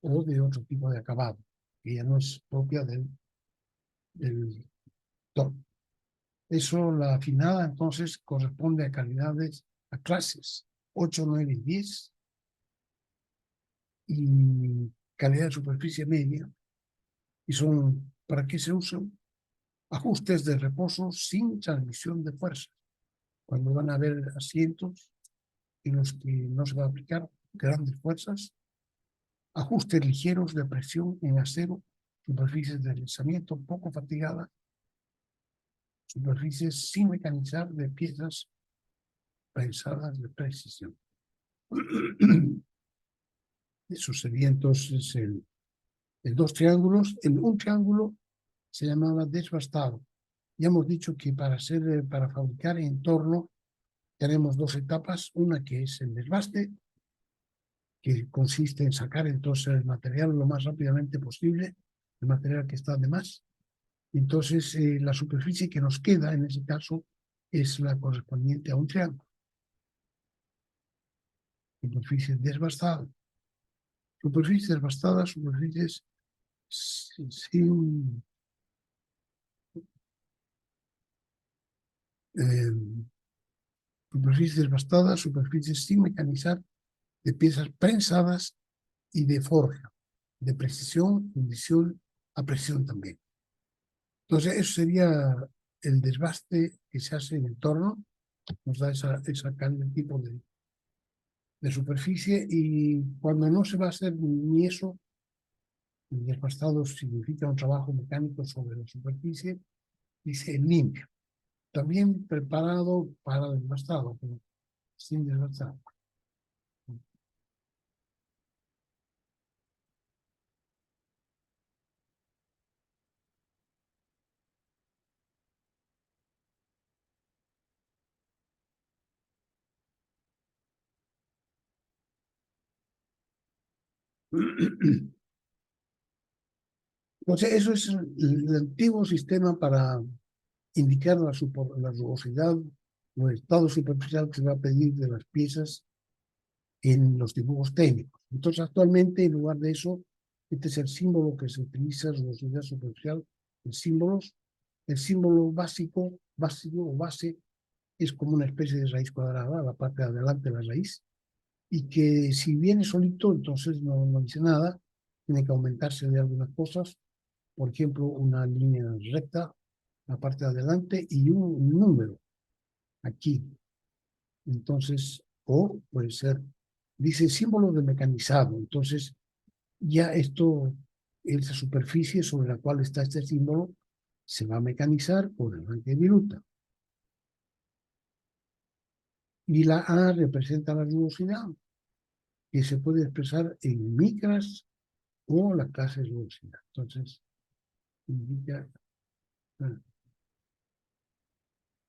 o de otro tipo de acabado, que ya no es propia del torno. Eso, la afinada, entonces, corresponde a calidades, a clases 8, 9 y 10, y calidad de superficie media, y son, ¿para qué se usan? Ajustes de reposo sin transmisión de fuerza. Cuando van a haber asientos en los que no se va a aplicar grandes fuerzas, ajustes ligeros de presión en acero, superficies de deslizamiento poco fatigadas, superficies sin mecanizar de piezas pensadas de precisión. Eso sería entonces el 2 triángulos. El 1 triángulo se llamaba desbastado. Ya hemos dicho que para fabricar en torno tenemos 2 etapas. Una que es el desbaste, que consiste en sacar entonces el material lo más rápidamente posible, el material que está de más. Entonces, la superficie que nos queda en ese caso es la correspondiente a un triángulo. superficie desbastada. Superficies devastadas, superficies sin superficies devastadas, superficies sin mecanizar, de piezas prensadas y de forja, de precisión, fundición a presión también. Entonces, eso sería el desbaste que se hace en el torno, nos da esa tipo de superficie, y cuando no se va a hacer ni eso, el desbastado significa un trabajo mecánico sobre la superficie, dice limpio, también preparado para el desbastado, pero sin desbastar. Entonces, eso es el antiguo sistema para indicar la rugosidad o el estado superficial que se va a pedir de las piezas en los dibujos técnicos. Entonces, actualmente, en lugar de eso, este es el símbolo que se utiliza, rugosidad superficial, el símbolo básico o base, es como una especie de raíz cuadrada, la parte de adelante de la raíz, y que si viene solito, entonces no dice nada, tiene que aumentarse de algunas cosas, por ejemplo, una línea recta, la parte de adelante, y un número aquí. Entonces, o puede ser, dice símbolo de mecanizado, entonces ya esa superficie sobre la cual está este símbolo, se va a mecanizar por el arranque de viruta. Y la A representa la rugosidad, que se puede expresar en micras o la clase de rugosidad. Entonces, indica,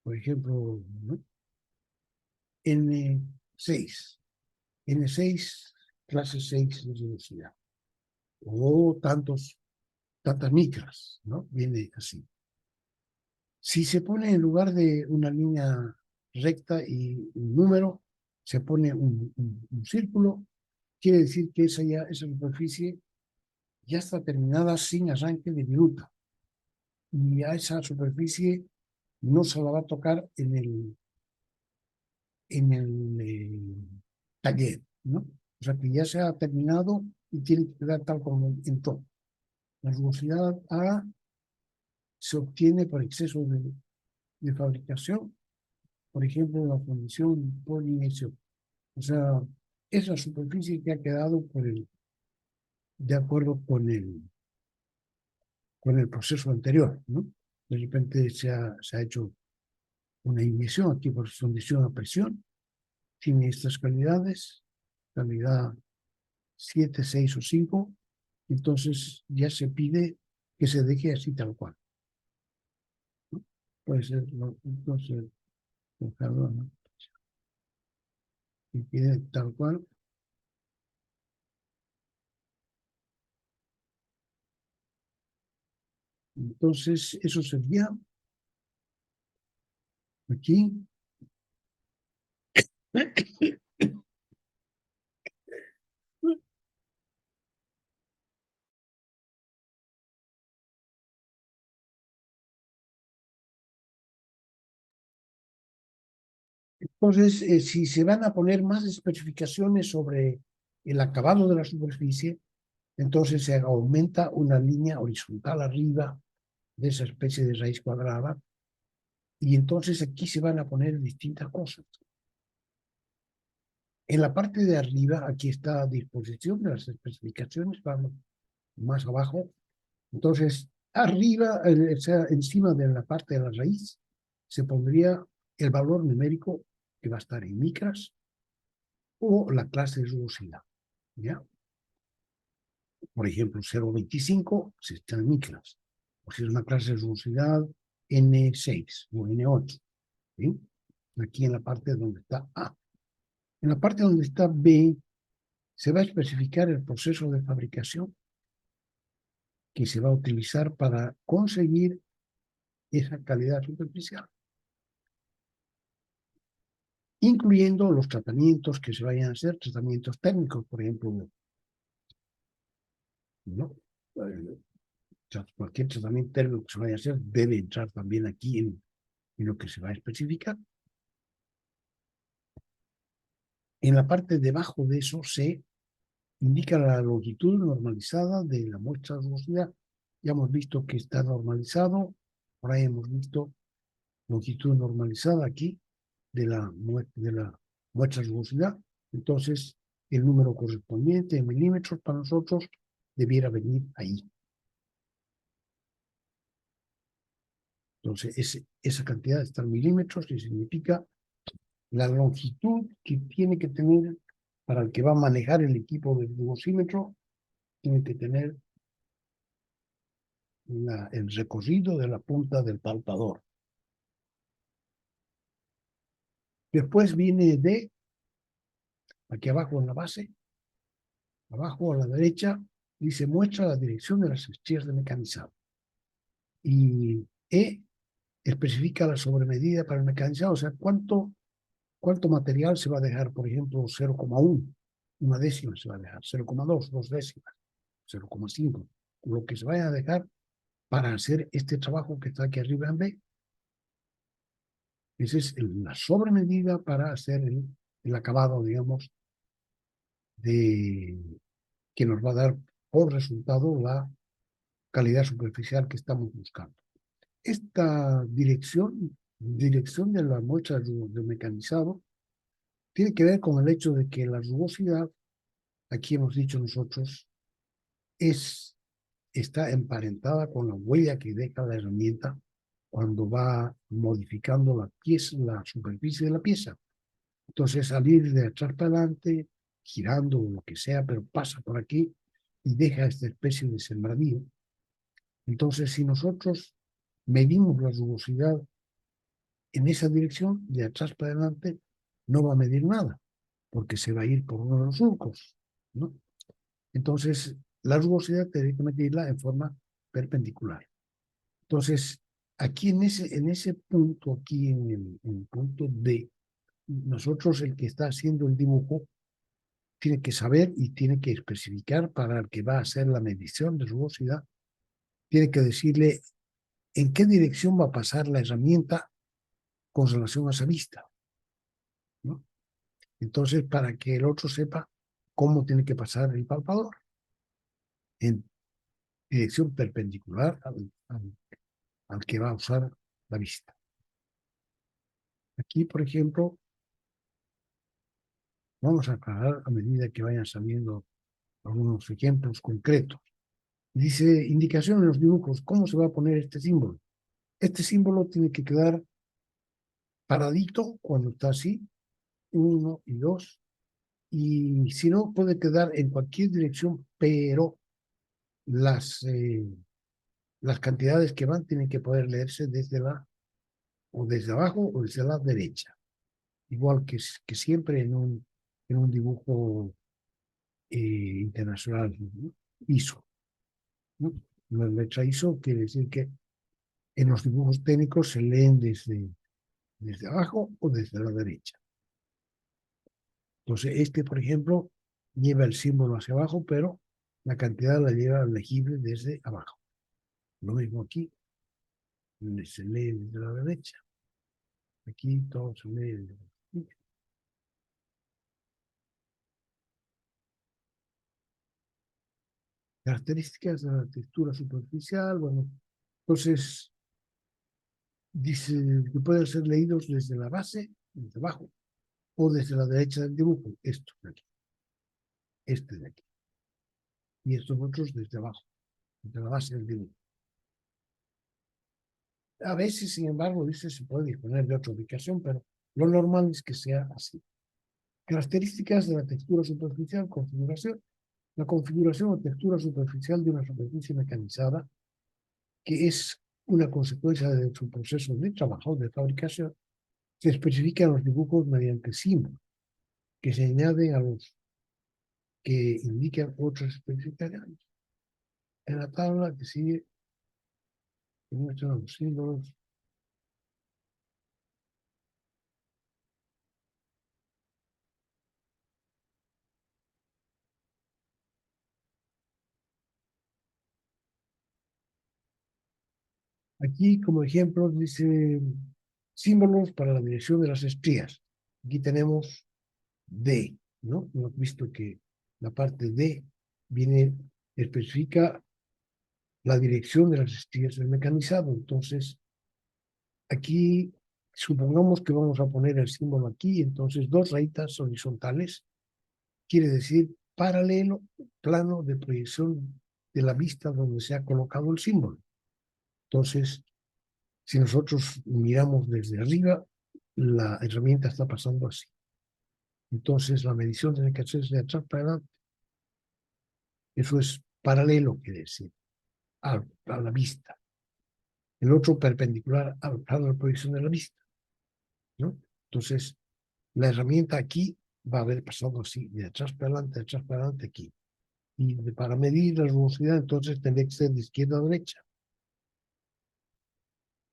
por ejemplo, ¿no? N6, N6, clase 6 de rugosidad, o tantas micras, ¿no? Viene así. Si se pone en lugar de una línea recta y un número, se pone un círculo, quiere decir que esa superficie ya está terminada sin arranque de viruta. Y a esa superficie no se la va a tocar en el taller, ¿no? O sea que ya se ha terminado y tiene que quedar tal como entró. La rugosidad A se obtiene por exceso de fabricación, por ejemplo, la fundición polineación. O sea, es la superficie que ha quedado de acuerdo con el proceso anterior, ¿no? De repente se ha hecho una inyección aquí por fundición a presión, tiene estas calidades, calidad 7, 6 o 5, entonces ya se pide que se deje así tal cual, ¿no? Puede ser, entonces, ¿no? Y quede tal cual. Entonces, eso sería aquí. Entonces, si se van a poner más especificaciones sobre el acabado de la superficie, entonces se aumenta una línea horizontal arriba de esa especie de raíz cuadrada, y entonces aquí se van a poner distintas cosas. En la parte de arriba, aquí está a disposición de las especificaciones, vamos más abajo. Entonces, arriba, o sea, encima de la parte de la raíz, se pondría el valor numérico que va a estar en micras o la clase de rugosidad, ¿ya? Por ejemplo, 0,25 se está en micras, o si es una clase de rugosidad N6 o N8, ¿sí? Aquí en la parte donde está A. En la parte donde está B, se va a especificar el proceso de fabricación que se va a utilizar para conseguir esa calidad superficial. incluyendo los tratamientos que se vayan a hacer, tratamientos técnicos, por ejemplo, ¿no? Eh, Cualquier tratamiento térmico que se vaya a hacer debe entrar también aquí en lo que se va a especificar. En la parte debajo de eso se indica la longitud normalizada de la muestra de rugosidad. Ya hemos visto que está normalizado. Por ahí hemos visto longitud normalizada aquí de la muestra de rugosidad. Entonces, el número correspondiente en milímetros para nosotros debiera venir ahí. Entonces, esa cantidad está en milímetros, que significa la longitud que tiene que tener para el que va a manejar el equipo del rugosímetro, tiene que tener el recorrido de la punta del palpador. Después viene aquí abajo en la base, abajo a la derecha, dice muestra la dirección de las estrías de mecanizado. Y E especifica la sobremedida para el mecanizado, o sea, cuánto material se va a dejar, por ejemplo, 0,1, una décima se va a dejar, 0,2, dos décimas, 0,5, lo que se vaya a dejar para hacer este trabajo que está aquí arriba en B. Esa es la sobremedida para hacer el acabado, digamos, que nos va a dar por resultado la calidad superficial que estamos buscando. Esta dirección de la muestra de mecanizado tiene que ver con el hecho de que la rugosidad, aquí hemos dicho nosotros, está emparentada con la huella que deja la herramienta cuando va modificando la pieza, la superficie de la pieza. Entonces, salir de atrás para adelante, girando o lo que sea, pero pasa por aquí y deja esta especie de sembradío. Entonces, si nosotros medimos la rugosidad en esa dirección, de atrás para adelante, no va a medir nada, porque se va a ir por uno de los surcos, ¿no? Entonces, la rugosidad tiene que medirla en forma perpendicular. Entonces, aquí en ese punto, aquí en el punto D, nosotros el que está haciendo el dibujo tiene que saber y tiene que especificar para el que va a hacer la medición de rugosidad, tiene que decirle en qué dirección va a pasar la herramienta con relación a esa vista, ¿no? Entonces, para que el otro sepa cómo tiene que pasar el palpador, en dirección perpendicular al que va a usar la vista. Aquí, por ejemplo, vamos a aclarar a medida que vayan saliendo algunos ejemplos concretos. Dice indicación en los dibujos, ¿cómo se va a poner este símbolo? Este símbolo tiene que quedar paradito cuando está así, 1 y 2, y si no puede quedar en cualquier dirección, pero las cantidades que van tienen que poder leerse desde abajo o desde la derecha, igual que siempre en un dibujo internacional, ¿no? ISO, ¿no? La letra ISO quiere decir que en los dibujos técnicos se leen desde abajo o desde la derecha. Entonces, por ejemplo, lleva el símbolo hacia abajo, pero la cantidad la lleva legible desde abajo. Lo mismo aquí, se lee desde la derecha. Aquí todo se lee desde la derecha. Características de la textura superficial, bueno, entonces dice que pueden ser leídos desde la base, desde abajo, o desde la derecha del dibujo, esto de aquí, este de aquí, y estos otros desde abajo, desde la base del dibujo. A veces, sin embargo, dice se puede disponer de otra ubicación, pero lo normal es que sea así. Características de la textura superficial, configuración. La configuración o textura superficial de una superficie mecanizada, que es una consecuencia de su proceso de trabajo, de fabricación, se especifica en los dibujos mediante símbolos que se añaden a los que indican otras especificaciones. En la tabla que sigue, se muestran los símbolos. Aquí, como ejemplo, dice símbolos para la dirección de las estrías. Aquí tenemos D, ¿no? Hemos visto que la parte D viene, especifica la dirección de las estrías del mecanizado. Entonces, aquí, supongamos que vamos a poner el símbolo aquí, entonces dos rayitas horizontales, quiere decir paralelo, plano de proyección de la vista donde se ha colocado el símbolo. Entonces, si nosotros miramos desde arriba, la herramienta está pasando así. Entonces, la medición tiene que hacerse de atrás para adelante. Eso es paralelo, quiere decir, a la vista. El otro perpendicular al plano de proyección de la vista, ¿no? Entonces, la herramienta aquí va a haber pasado así, de atrás para adelante aquí. Y para medir la rugosidad, entonces tendría que ser de izquierda a derecha.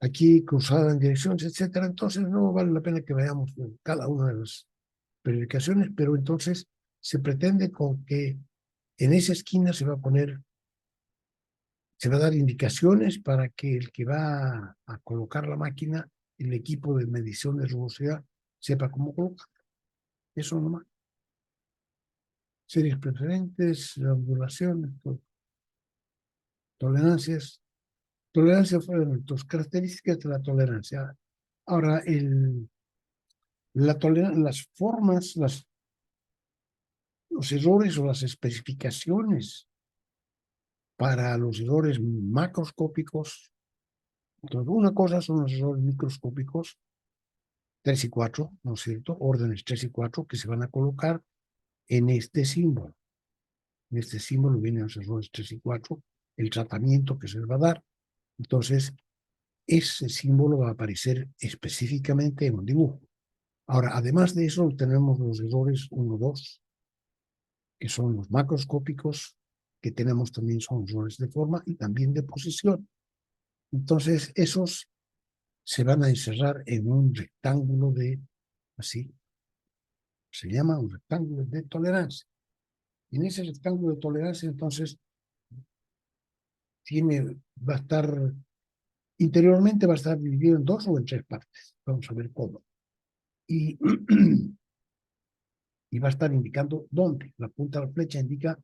Aquí cruzada en direcciones, etcétera. Entonces, no vale la pena que veamos cada una de las verificaciones, pero entonces se pretende con que en esa esquina se va a poner, se va a dar indicaciones para que el que va a colocar la máquina, el equipo de medición de rugosidad, sepa cómo colocar. Eso nomás. Series preferentes, ondulaciones, tolerancias. Tolerancia fueron tus características de la tolerancia. Ahora, las formas, los errores o las especificaciones para los errores macroscópicos. Entonces, una cosa son los errores microscópicos, 3 y 4, ¿no es cierto? Órdenes 3 y 4 que se van a colocar en este símbolo. En este símbolo vienen los errores 3 y 4, el tratamiento que se les va a dar. Entonces, ese símbolo va a aparecer específicamente en un dibujo. Ahora, además de eso, tenemos los errores 1, 2, que son los macroscópicos, que tenemos también son errores de forma y también de posición. Entonces, esos se van a encerrar en un rectángulo de, así, se llama un rectángulo de tolerancia. En ese rectángulo de tolerancia, entonces, va a estar, interiormente va a estar dividido en 2 o en 3 partes. Vamos a ver cómo. Y, y va a estar indicando dónde. La punta de la flecha indica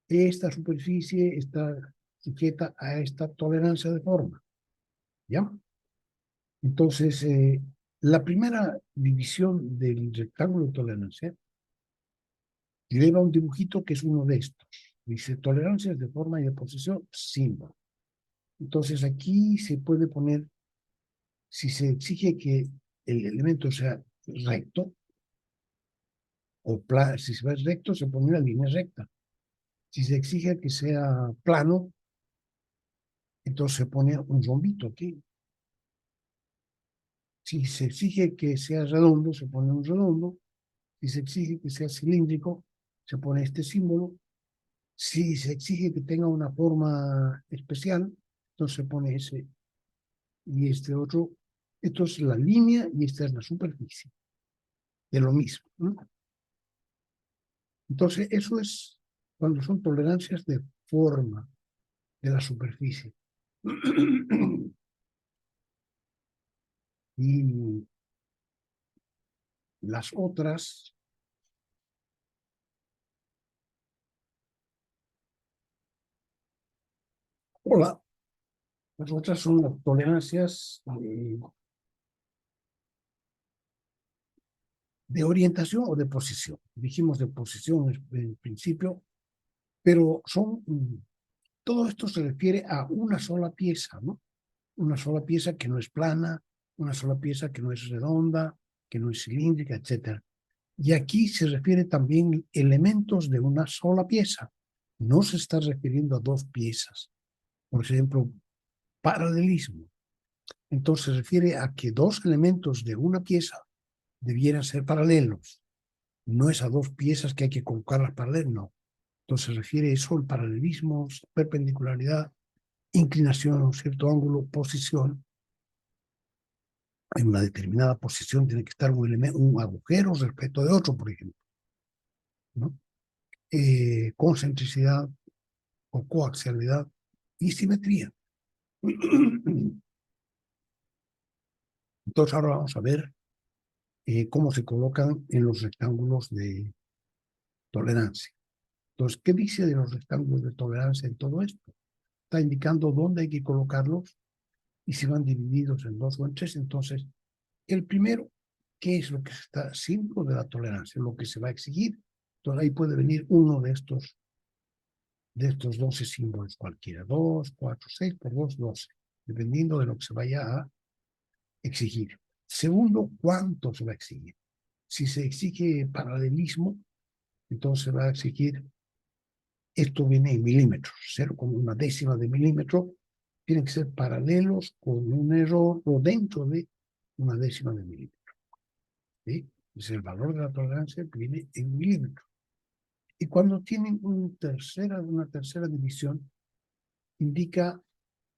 esta superficie está sujeta a esta tolerancia de forma. ¿Ya? Entonces, la primera división del rectángulo de tolerancia lleva un dibujito que es uno de estos. Dice tolerancias de forma y de posición, símbolo. Entonces, aquí se puede poner, si se exige que el elemento sea recto, o si se va recto, se pone una línea recta. Si se exige que sea plano, entonces se pone un rombito aquí. Si se exige que sea redondo, se pone un redondo. Si se exige que sea cilíndrico, se pone este símbolo. Si se exige que tenga una forma especial, entonces se pone ese y este otro. Esto es la línea y esta es la superficie de lo mismo, ¿no? Entonces, eso es cuando son tolerancias de forma de la superficie. Y las otras, hola, las otras son las tolerancias de orientación o de posición. Dijimos de posición en principio, pero son, todo esto se refiere a una sola pieza, ¿no? Una sola pieza que no es plana, una sola pieza que no es redonda, que no es cilíndrica, etc. Y aquí se refiere también elementos de una sola pieza. No se está refiriendo a dos piezas. Por ejemplo, paralelismo. Entonces se refiere a que dos elementos de una pieza debieran ser paralelos. No es a dos piezas que hay que colocarlas paralelas, no. Entonces se refiere a eso, el paralelismo, perpendicularidad, inclinación a un cierto ángulo, posición. En una determinada posición tiene que estar un agujero respecto de otro, por ejemplo, ¿no? Concentricidad o coaxialidad y simetría. Entonces ahora vamos a ver cómo se colocan en los rectángulos de tolerancia. Entonces, ¿qué dice de los rectángulos de tolerancia en todo esto? Está indicando dónde hay que colocarlos y si van divididos en dos o en tres. Entonces, el primero, ¿qué es lo que está símbolo de la tolerancia? Lo que se va a exigir. Entonces, ahí puede venir uno de estos 12 símbolos cualquiera. 2, 4, 6 por 2, 12. Dependiendo de lo que se vaya a exigir. Segundo, ¿cuánto se va a exigir? Si se exige paralelismo, entonces se va a exigir, esto viene en milímetros, 0,1 de milímetro, tienen que ser paralelos con un error o dentro de 1 de milímetro. ¿Sí? Es el valor de la tolerancia que viene en milímetros. Y cuando tienen una tercera división, indica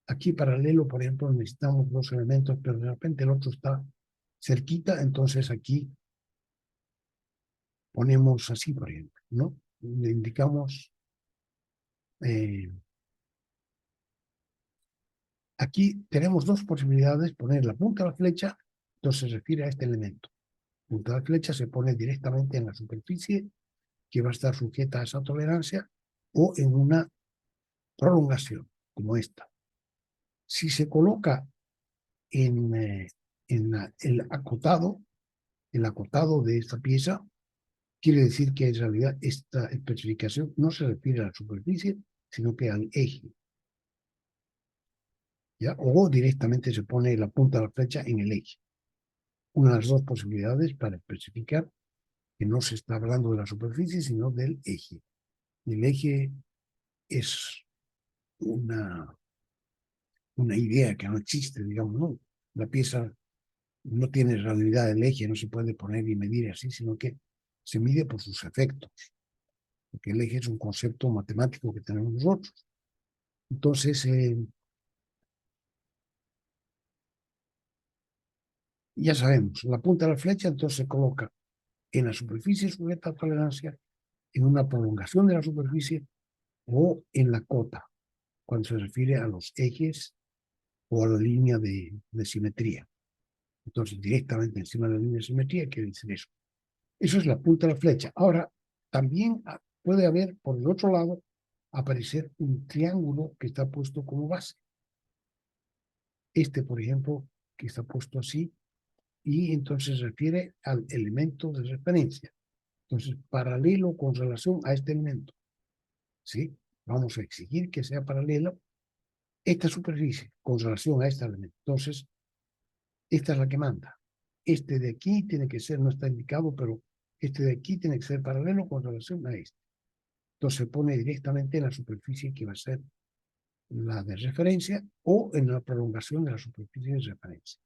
aquí paralelo, por ejemplo, necesitamos dos elementos, pero de repente el otro está cerquita, entonces aquí ponemos así, por ejemplo, ¿no? Le indicamos, aquí tenemos dos posibilidades, poner la punta de la flecha, entonces se refiere a este elemento. La punta de la flecha se pone directamente en la superficie que va a estar sujeta a esa tolerancia o en una prolongación, como esta. Si se coloca en el acotado de esta pieza, quiere decir que en realidad esta especificación no se refiere a la superficie, sino que al eje. ¿Ya? O directamente se pone la punta de la flecha en el eje. Una de las dos posibilidades para especificar que no se está hablando de la superficie, sino del eje. El eje es una idea que no existe, digamos, ¿no? La pieza no tiene realidad del eje, no se puede poner y medir así, sino que se mide por sus efectos, porque el eje es un concepto matemático que tenemos nosotros. Entonces, ya sabemos, la punta de la flecha entonces se coloca en la superficie sujeta a tolerancia, en una prolongación de la superficie o en la cota, cuando se refiere a los ejes o a la línea de simetría. Entonces, directamente encima de la línea de simetría quiere decir eso. Eso es la punta de la flecha. Ahora, también puede haber, por el otro lado, aparecer un triángulo que está puesto como base. Este, por ejemplo, que está puesto así, y entonces se refiere al elemento de referencia. Entonces, paralelo con relación a este elemento. ¿Sí? Vamos a exigir que sea paralelo esta superficie con relación a este elemento. Entonces, esta es la que manda. Este de aquí tiene que ser, no está indicado, pero este de aquí tiene que ser paralelo con relación a este. Entonces se pone directamente en la superficie que va a ser la de referencia o en la prolongación de la superficie de referencia.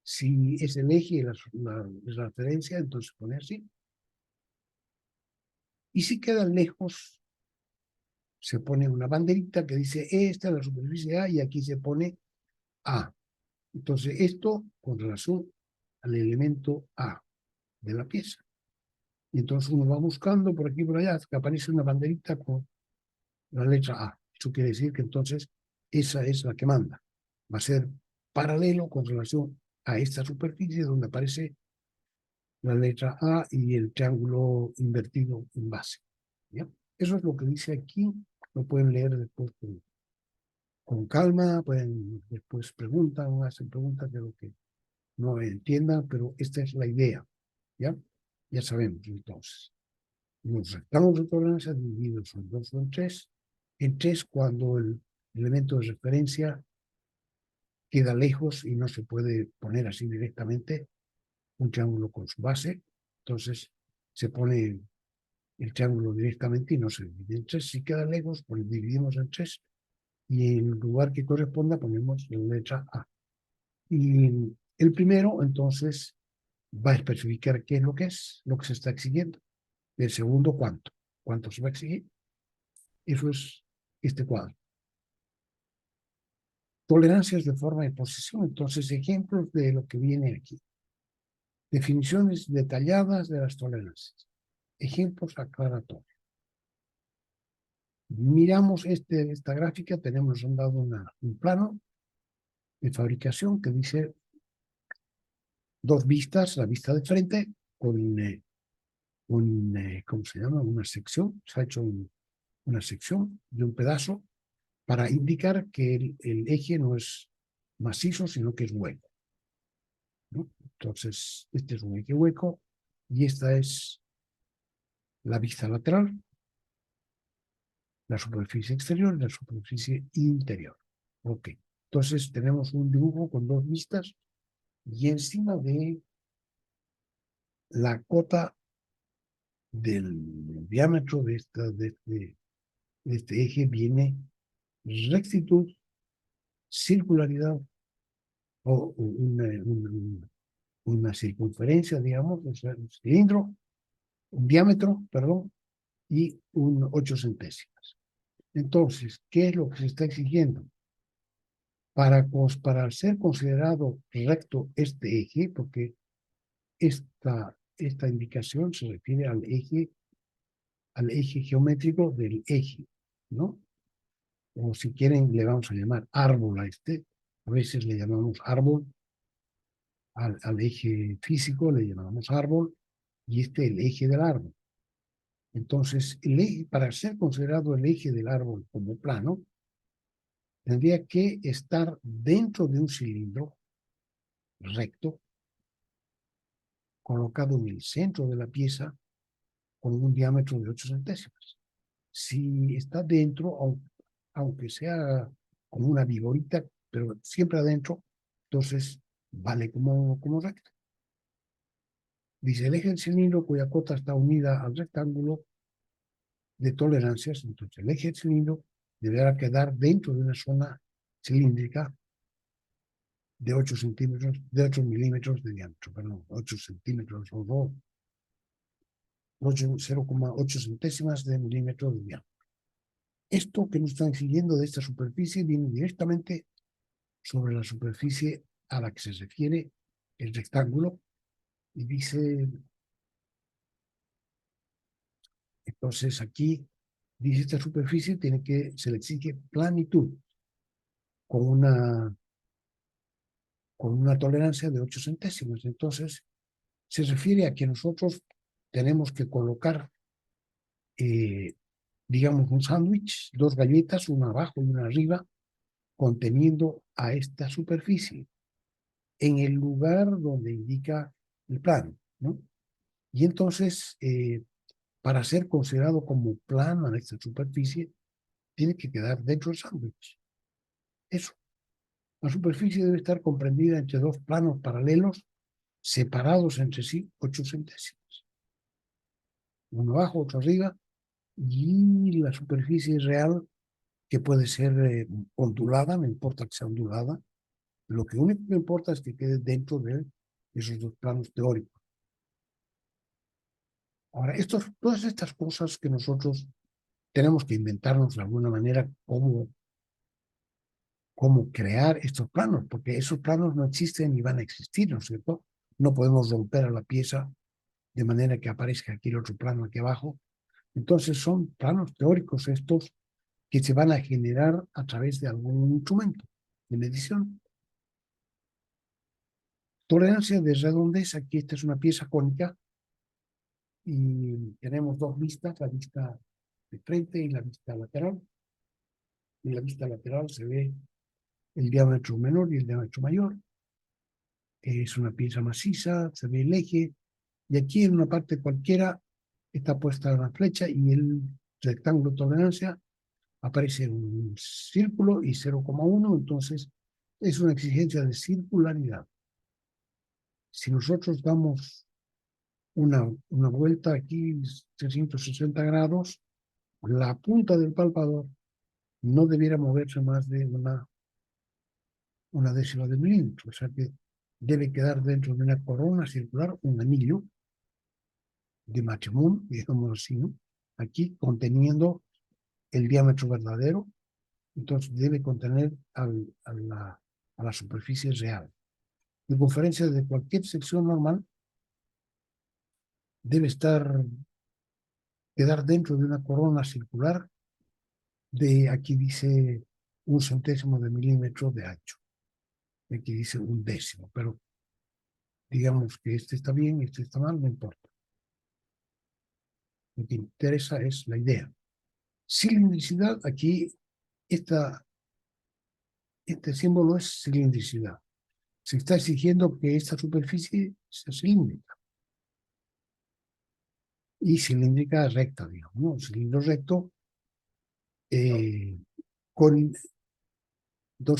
Si es el eje de la referencia, entonces se pone así. Y si queda lejos, se pone una banderita que dice esta es la superficie A y aquí se pone A. Entonces esto con relación al elemento A de la pieza. Y entonces uno va buscando por aquí y por allá hasta que aparece una banderita con la letra A. Eso quiere decir que entonces esa es la que manda. Va a ser paralelo con relación a esta superficie donde aparece la letra A y el triángulo invertido en base. ¿Ya? Eso es lo que dice aquí. Lo pueden leer después con calma, pueden después preguntan, hacen preguntas de lo que no entiendan, pero esta es la idea. ¿Ya? Ya sabemos entonces. Los rectángulos de tolerancia divididos en dos o en tres cuando el elemento de referencia queda lejos y no se puede poner así directamente un triángulo con su base, entonces se pone el triángulo directamente y no se divide en tres. Si queda lejos, pues dividimos en tres y en el lugar que corresponda ponemos la letra A. Y el primero, entonces, va a especificar qué es lo que se está exigiendo. El segundo, cuánto se va a exigir. Eso es este cuadro. Tolerancias de forma y posición. Entonces, ejemplos de lo que viene aquí. Definiciones detalladas de las tolerancias. Ejemplos aclaratorios. Miramos esta gráfica, nos han dado un plano de fabricación que dice dos vistas, la vista de frente con ¿cómo se llama? Una sección, se ha hecho una sección de un pedazo para indicar que el eje no es macizo, sino que es hueco, ¿no? Entonces, este es un eje hueco y esta es la vista lateral, la superficie exterior y la superficie interior. Ok, entonces tenemos un dibujo con dos vistas y encima de la cota del diámetro de este eje viene rectitud, circularidad o una circunferencia, digamos, o sea, un cilindro, un diámetro, perdón, y un 8 centésimas. Entonces, ¿qué es lo que se está exigiendo? Para ser considerado recto este eje, porque esta indicación se refiere al eje geométrico del eje, ¿no? O si quieren, le vamos a llamar árbol a este. A veces le llamamos árbol al eje físico, le llamamos árbol, y este el eje del árbol. Entonces, para ser considerado el eje del árbol como plano, tendría que estar dentro de un cilindro recto, colocado en el centro de la pieza, con un diámetro de 8 centésimas. Si está dentro, aunque sea como una vigorita, pero siempre adentro, entonces vale como recto. Dice el eje del cilindro cuya cota está unida al rectángulo de tolerancias, entonces el eje del cilindro deberá quedar dentro de una zona cilíndrica de 8 centímetros, de 8 milímetros de diámetro, perdón, 8 centímetros o 0,8 centésimas de milímetro de diámetro. Esto que nos están siguiendo de esta superficie viene directamente sobre la superficie a la que se refiere el rectángulo y dice, entonces aquí dice esta superficie se le exige planitud con una tolerancia de 8 centésimas. Entonces se refiere a que nosotros tenemos que colocar, digamos, un sándwich, dos galletas, una abajo y una arriba, conteniendo a esta superficie en el lugar donde indica el plano, ¿no? Y entonces, para ser considerado como plano en esta superficie, tiene que quedar dentro del sándwich. Eso. La superficie debe estar comprendida entre dos planos paralelos, separados entre sí 8 centésimas. Uno abajo, otro arriba, y la superficie real, que puede ser ondulada, no importa que sea ondulada, lo que único que importa es que quede dentro de esos dos planos teóricos. Ahora, todas estas cosas que nosotros tenemos que inventarnos de alguna manera cómo crear estos planos, porque esos planos no existen ni van a existir, ¿no es cierto? No podemos romper a la pieza de manera que aparezca aquí el otro plano aquí abajo. Entonces son planos teóricos estos que se van a generar a través de algún instrumento de medición. Tolerancia de redondez, aquí esta es una pieza cónica y tenemos dos vistas, la vista de frente y la vista lateral. En la vista lateral se ve el diámetro menor y el diámetro mayor. Es una pieza maciza, se ve el eje, y aquí en una parte cualquiera está puesta una flecha y el rectángulo de tolerancia aparece un círculo y 0,1, entonces es una exigencia de circularidad. Si nosotros damos una vuelta aquí, 360 grados, la punta del palpador no debiera moverse más de una décima de milímetro, o sea que debe quedar dentro de una corona circular, un anillo de Machemún, digamos así, ¿no? Aquí conteniendo el diámetro verdadero, entonces debe contener a la superficie real. La circunferencia de cualquier sección normal debe quedar dentro de una corona circular aquí dice 1 centésimo de milímetro de ancho, aquí dice 1 décimo, pero digamos que este está bien, este está mal, no importa. Lo que interesa es la idea. Cilindricidad, aquí este símbolo es cilindricidad. Se está exigiendo que esta superficie sea cilíndrica. Y cilíndrica recta, digamos, ¿no? Cilindro recto con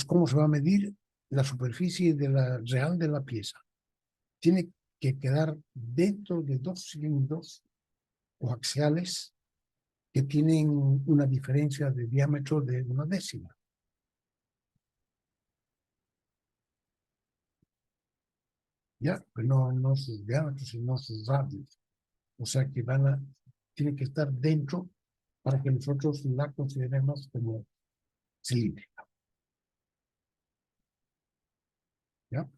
¿cómo se va a medir? La superficie real de la pieza. Tiene que quedar dentro de dos cilindros coaxiales que tienen una diferencia de diámetro de una décima. Ya, pues no sus diámetros, sino sus radios. O sea que tiene que estar dentro para que nosotros la consideremos como cilíndrica. ¿Ya?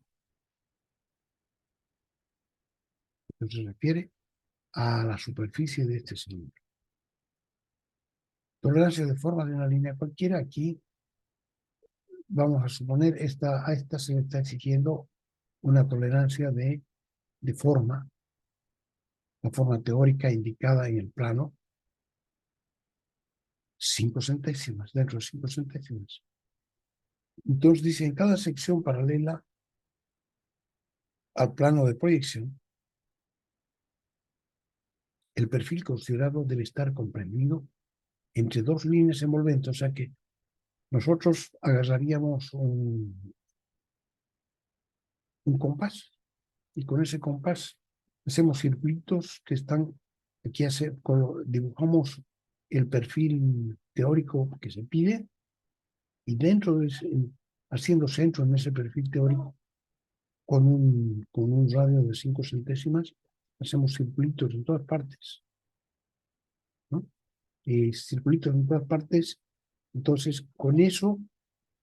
Entonces se refiere a la superficie de este cilindro. Tolerancia de forma de una línea cualquiera. Aquí vamos a suponer a esta se le está exigiendo una tolerancia de forma, la forma teórica indicada en el plano, 5 centésimas, dentro de 5 centésimas. Entonces dice, en cada sección paralela al plano de proyección, el perfil considerado debe estar comprendido entre dos líneas envolventes, o sea que nosotros agarraríamos un compás y con ese compás hacemos circuitos que están, aquí dibujamos el perfil teórico que se pide y dentro de haciendo centro en ese perfil teórico con un radio de 5 centésimas, hacemos circuitos en todas partes, ¿no? Circuitos en todas partes, entonces con eso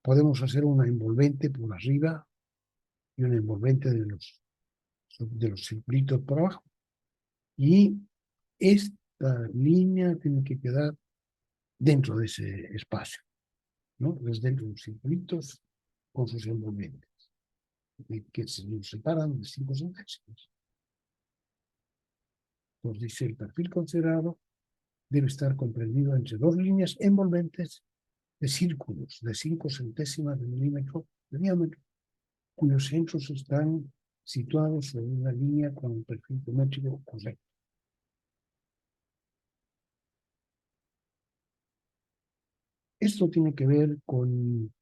podemos hacer una envolvente por arriba y una envolvente de los circuitos por abajo. Y esta línea tiene que quedar dentro de ese espacio, ¿no? Es dentro de los circuitos con sus envolventes, que se nos separan de 5 centésimos. Pues dice, el perfil considerado debe estar comprendido entre dos líneas envolventes de círculos de 5 centésimas de milímetro de diámetro, cuyos centros están situados sobre una línea con un perfil geométrico correcto. Esto tiene que ver con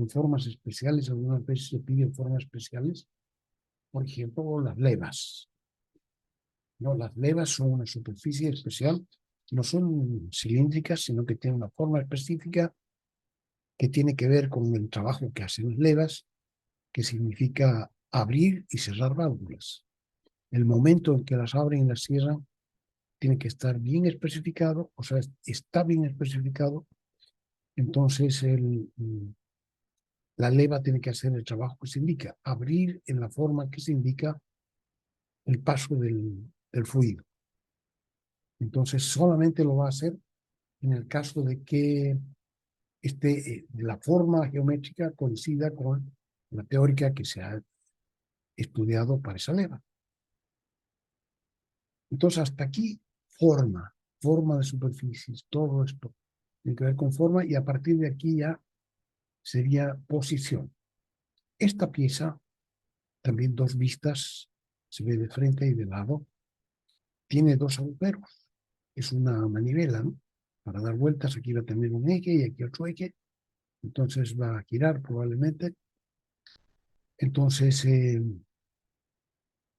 formas especiales, algunas veces se piden formas especiales, por ejemplo, las levas. ¿No? Las levas son una superficie especial, no son cilíndricas, sino que tienen una forma específica que tiene que ver con el trabajo que hacen las levas, que significa abrir y cerrar válvulas. El momento en que las abren y las cierran tiene que estar bien especificado, o sea, está bien especificado, entonces la leva tiene que hacer el trabajo que se indica, abrir en la forma que se indica el paso del fluido. Entonces solamente lo va a hacer en el caso de que la forma geométrica coincida con la teórica que se ha estudiado para esa leva. Entonces hasta aquí forma de superficies, todo esto tiene que ver con forma y a partir de aquí ya sería posición. Esta pieza, también dos vistas, se ve de frente y de lado, tiene dos agujeros. Es una manivela, ¿no? Para dar vueltas, aquí va a tener un eje y aquí otro eje. Entonces va a girar probablemente. Entonces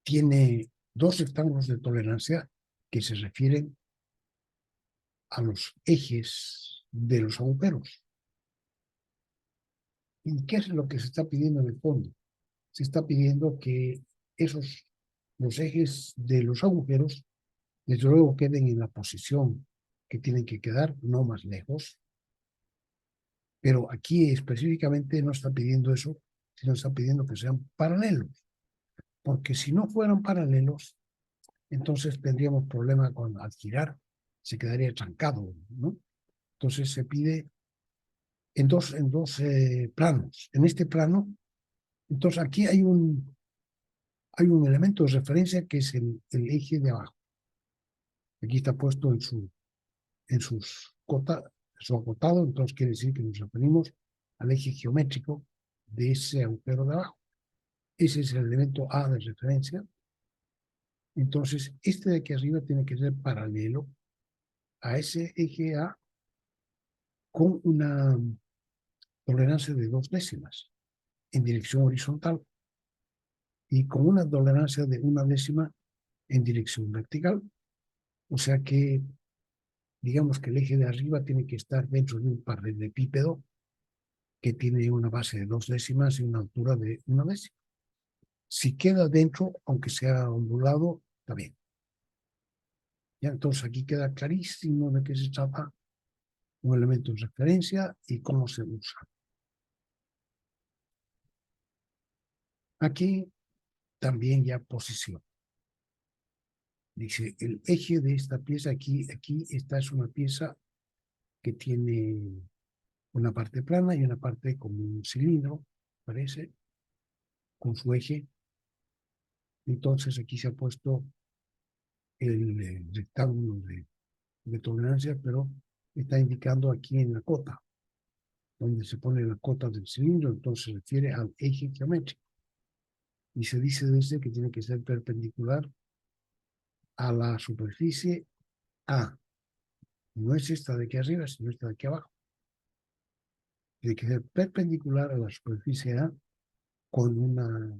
tiene dos rectángulos de tolerancia que se refieren a los ejes de los agujeros. ¿Y qué es lo que se está pidiendo en el fondo? Se está pidiendo que los ejes de los agujeros, desde luego, queden en la posición que tienen que quedar, no más lejos. Pero aquí específicamente no está pidiendo eso, sino está pidiendo que sean paralelos. Porque si no fueran paralelos, entonces tendríamos problema al girar, se quedaría trancado, ¿no? Entonces se pide en dos planos. En este plano, entonces aquí hay un elemento de referencia que es el eje de abajo. Aquí está puesto en su acotado, entonces quiere decir que nos referimos al eje geométrico de ese agujero de abajo. Ese es el elemento A de referencia. Entonces, este de aquí arriba tiene que ser paralelo a ese eje A con una tolerancia de 2 décimas en dirección horizontal y con una tolerancia de 1 décima en dirección vertical. O sea que, digamos que el eje de arriba tiene que estar dentro de un paralelepípedo que tiene una base de 2 décimas y una altura de 1 décima. Si queda dentro, aunque sea ondulado, está bien. Ya, entonces aquí queda clarísimo de qué se trata un elemento de referencia y cómo se usa. Aquí también ya posición. Dice, el eje de esta pieza aquí, esta es una pieza que tiene una parte plana y una parte como un cilindro, parece, con su eje. Entonces aquí se ha puesto el rectángulo de tolerancia, pero está indicando aquí en la cota, donde se pone la cota del cilindro, entonces se refiere al eje geométrico. Y se dice desde que tiene que ser perpendicular a la superficie A. No es esta de aquí arriba, sino esta de aquí abajo. Tiene que ser perpendicular a la superficie A con una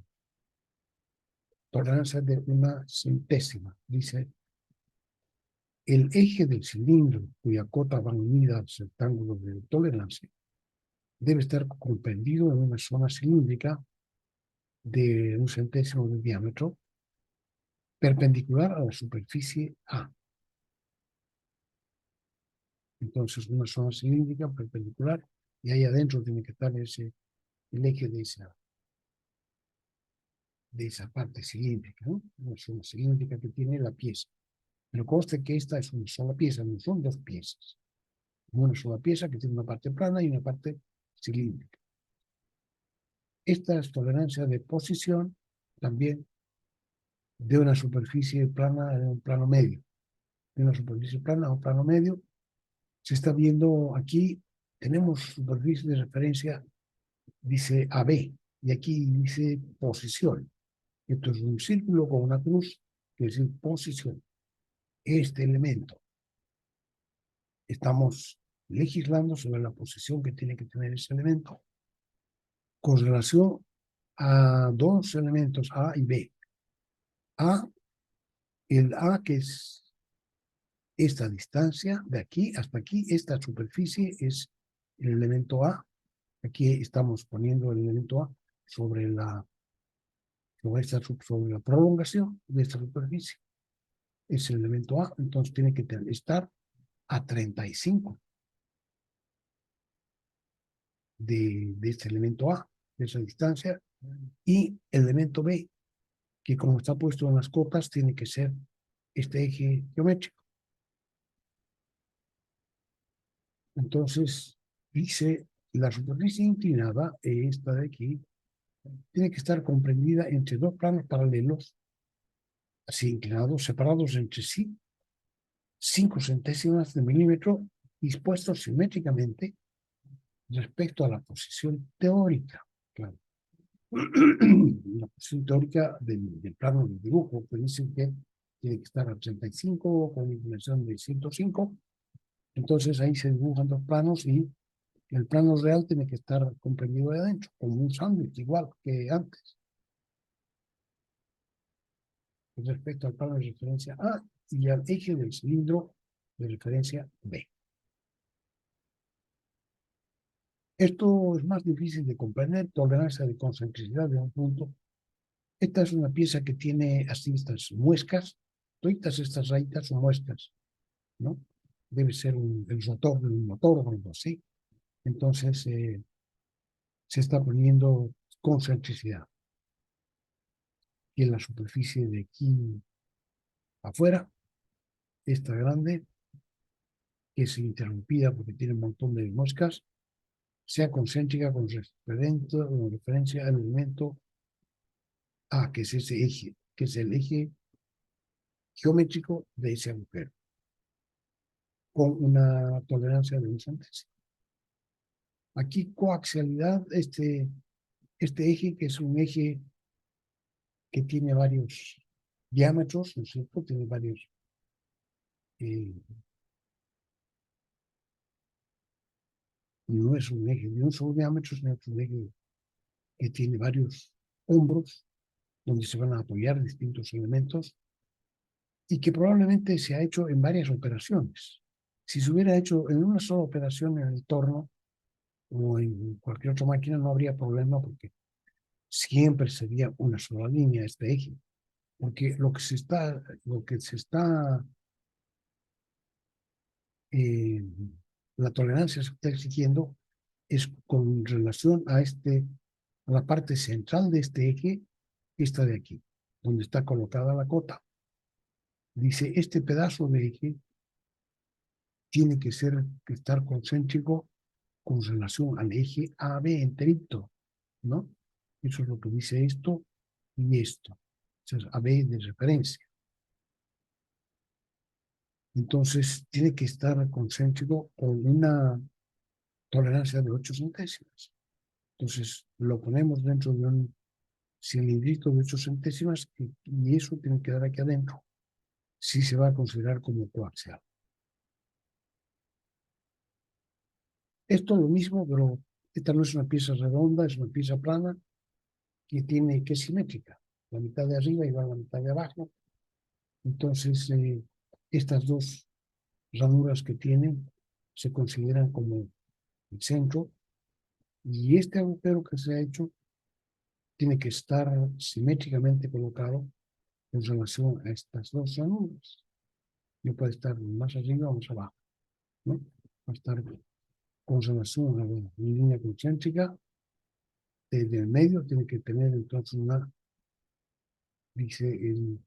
tolerancia de 1/100. Dice, el eje del cilindro, cuya cota va unida al rectángulo de tolerancia, debe estar comprendido en una zona cilíndrica de 1/100 de diámetro, perpendicular a la superficie A. Entonces, una zona cilíndrica perpendicular, y ahí adentro tiene que estar el eje de esa parte cilíndrica, ¿no? Una zona cilíndrica que tiene la pieza. Pero conste que esta es una sola pieza, no son 2 piezas. Una sola pieza que tiene una parte plana y una parte cilíndrica. Esta es tolerancia de posición también de una superficie plana a un plano medio. De una superficie plana a un plano medio. Se está viendo aquí, tenemos superficie de referencia, dice AB, y aquí dice posición. Esto es un círculo con una cruz, que es decir posición. Este elemento. Estamos legislando sobre la posición que tiene que tener ese elemento con relación a 2 elementos A y B. El A que es esta distancia de aquí hasta aquí, esta superficie es el elemento A. Aquí estamos poniendo el elemento A sobre la prolongación de esta superficie. Es el elemento A, entonces tiene que estar a 35 de este elemento A, de esa distancia, y el elemento B, que como está puesto en las cotas, tiene que ser este eje geométrico. Entonces, dice, la superficie inclinada, esta de aquí, tiene que estar comprendida entre 2 planos paralelos, así inclinados, separados entre sí, 5/centésimas de milímetro, dispuestos simétricamente respecto a la posición teórica. Claro. La posición teórica del plano del dibujo, que dicen que tiene que estar a 35 con inclinación de 105. Entonces ahí se dibujan 2 planos y el plano real tiene que estar comprendido de adentro, como un sándwich, igual que antes. Respecto al plano de referencia A y al eje del cilindro de referencia B. Esto es más difícil de comprender, tolerancia de concentricidad de un punto. Esta es una pieza que tiene así estas muescas, todas estas rayitas son muescas, ¿no? Debe ser el rotor de un motor o algo así. Entonces se está poniendo concentricidad. Y en la superficie de aquí afuera, esta grande, que es interrumpida porque tiene un montón de muescas, sea concéntrica con referencia al elemento A, que es ese eje, que es el eje geométrico de ese agujero, con una tolerancia de un centésimo. Aquí coaxialidad, este eje, que es un eje que tiene varios diámetros, ¿no es cierto? Tiene varios no es un eje de un solo diámetro, sino que es un eje que tiene varios hombros donde se van a apoyar distintos elementos y que probablemente se ha hecho en varias operaciones. Si se hubiera hecho en una sola operación en el torno o en cualquier otra máquina no habría problema porque siempre sería una sola línea este eje. Porque lo que se está la tolerancia se está exigiendo es con relación a la parte central de este eje, esta de aquí, donde está colocada la cota. Dice, este pedazo de eje tiene que estar concéntrico con relación al eje AB enterito, ¿no? Eso es lo que dice esto y esto. Eso es AB de referencia. Entonces, tiene que estar concéntrico con una tolerancia de 8 centésimas. Entonces, lo ponemos dentro de un cilindrito de 8 centésimas y eso tiene que quedar aquí adentro. Sí se va a considerar como coaxial. Esto es lo mismo, pero esta no es una pieza redonda, es una pieza plana que es simétrica. La mitad de arriba igual a la mitad de abajo. Entonces, estas dos ranuras que tienen se consideran como el centro y este agujero que se ha hecho tiene que estar simétricamente colocado en relación a estas dos ranuras. No puede estar más arriba o más abajo, ¿no? Va a estar con relación a la línea concéntrica. Desde el medio tiene que tener entonces dice, el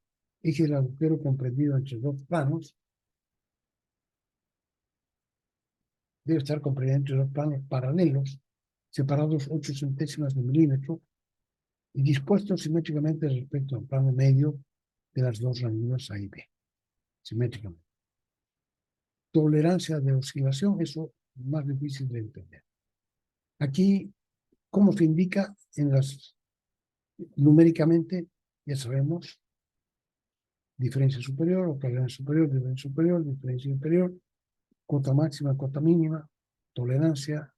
eje del agujero comprendido entre dos planos debe estar comprendido entre dos planos paralelos, separados 8 centésimas de milímetro y dispuestos simétricamente respecto al plano medio de las dos ranuras A y B, simétricamente. Tolerancia de oscilación, eso es más difícil de entender. Aquí, ¿cómo se indica numéricamente? Ya sabemos, diferencia superior o tolerancia superior, diferencia inferior, cota máxima, cota mínima, tolerancia,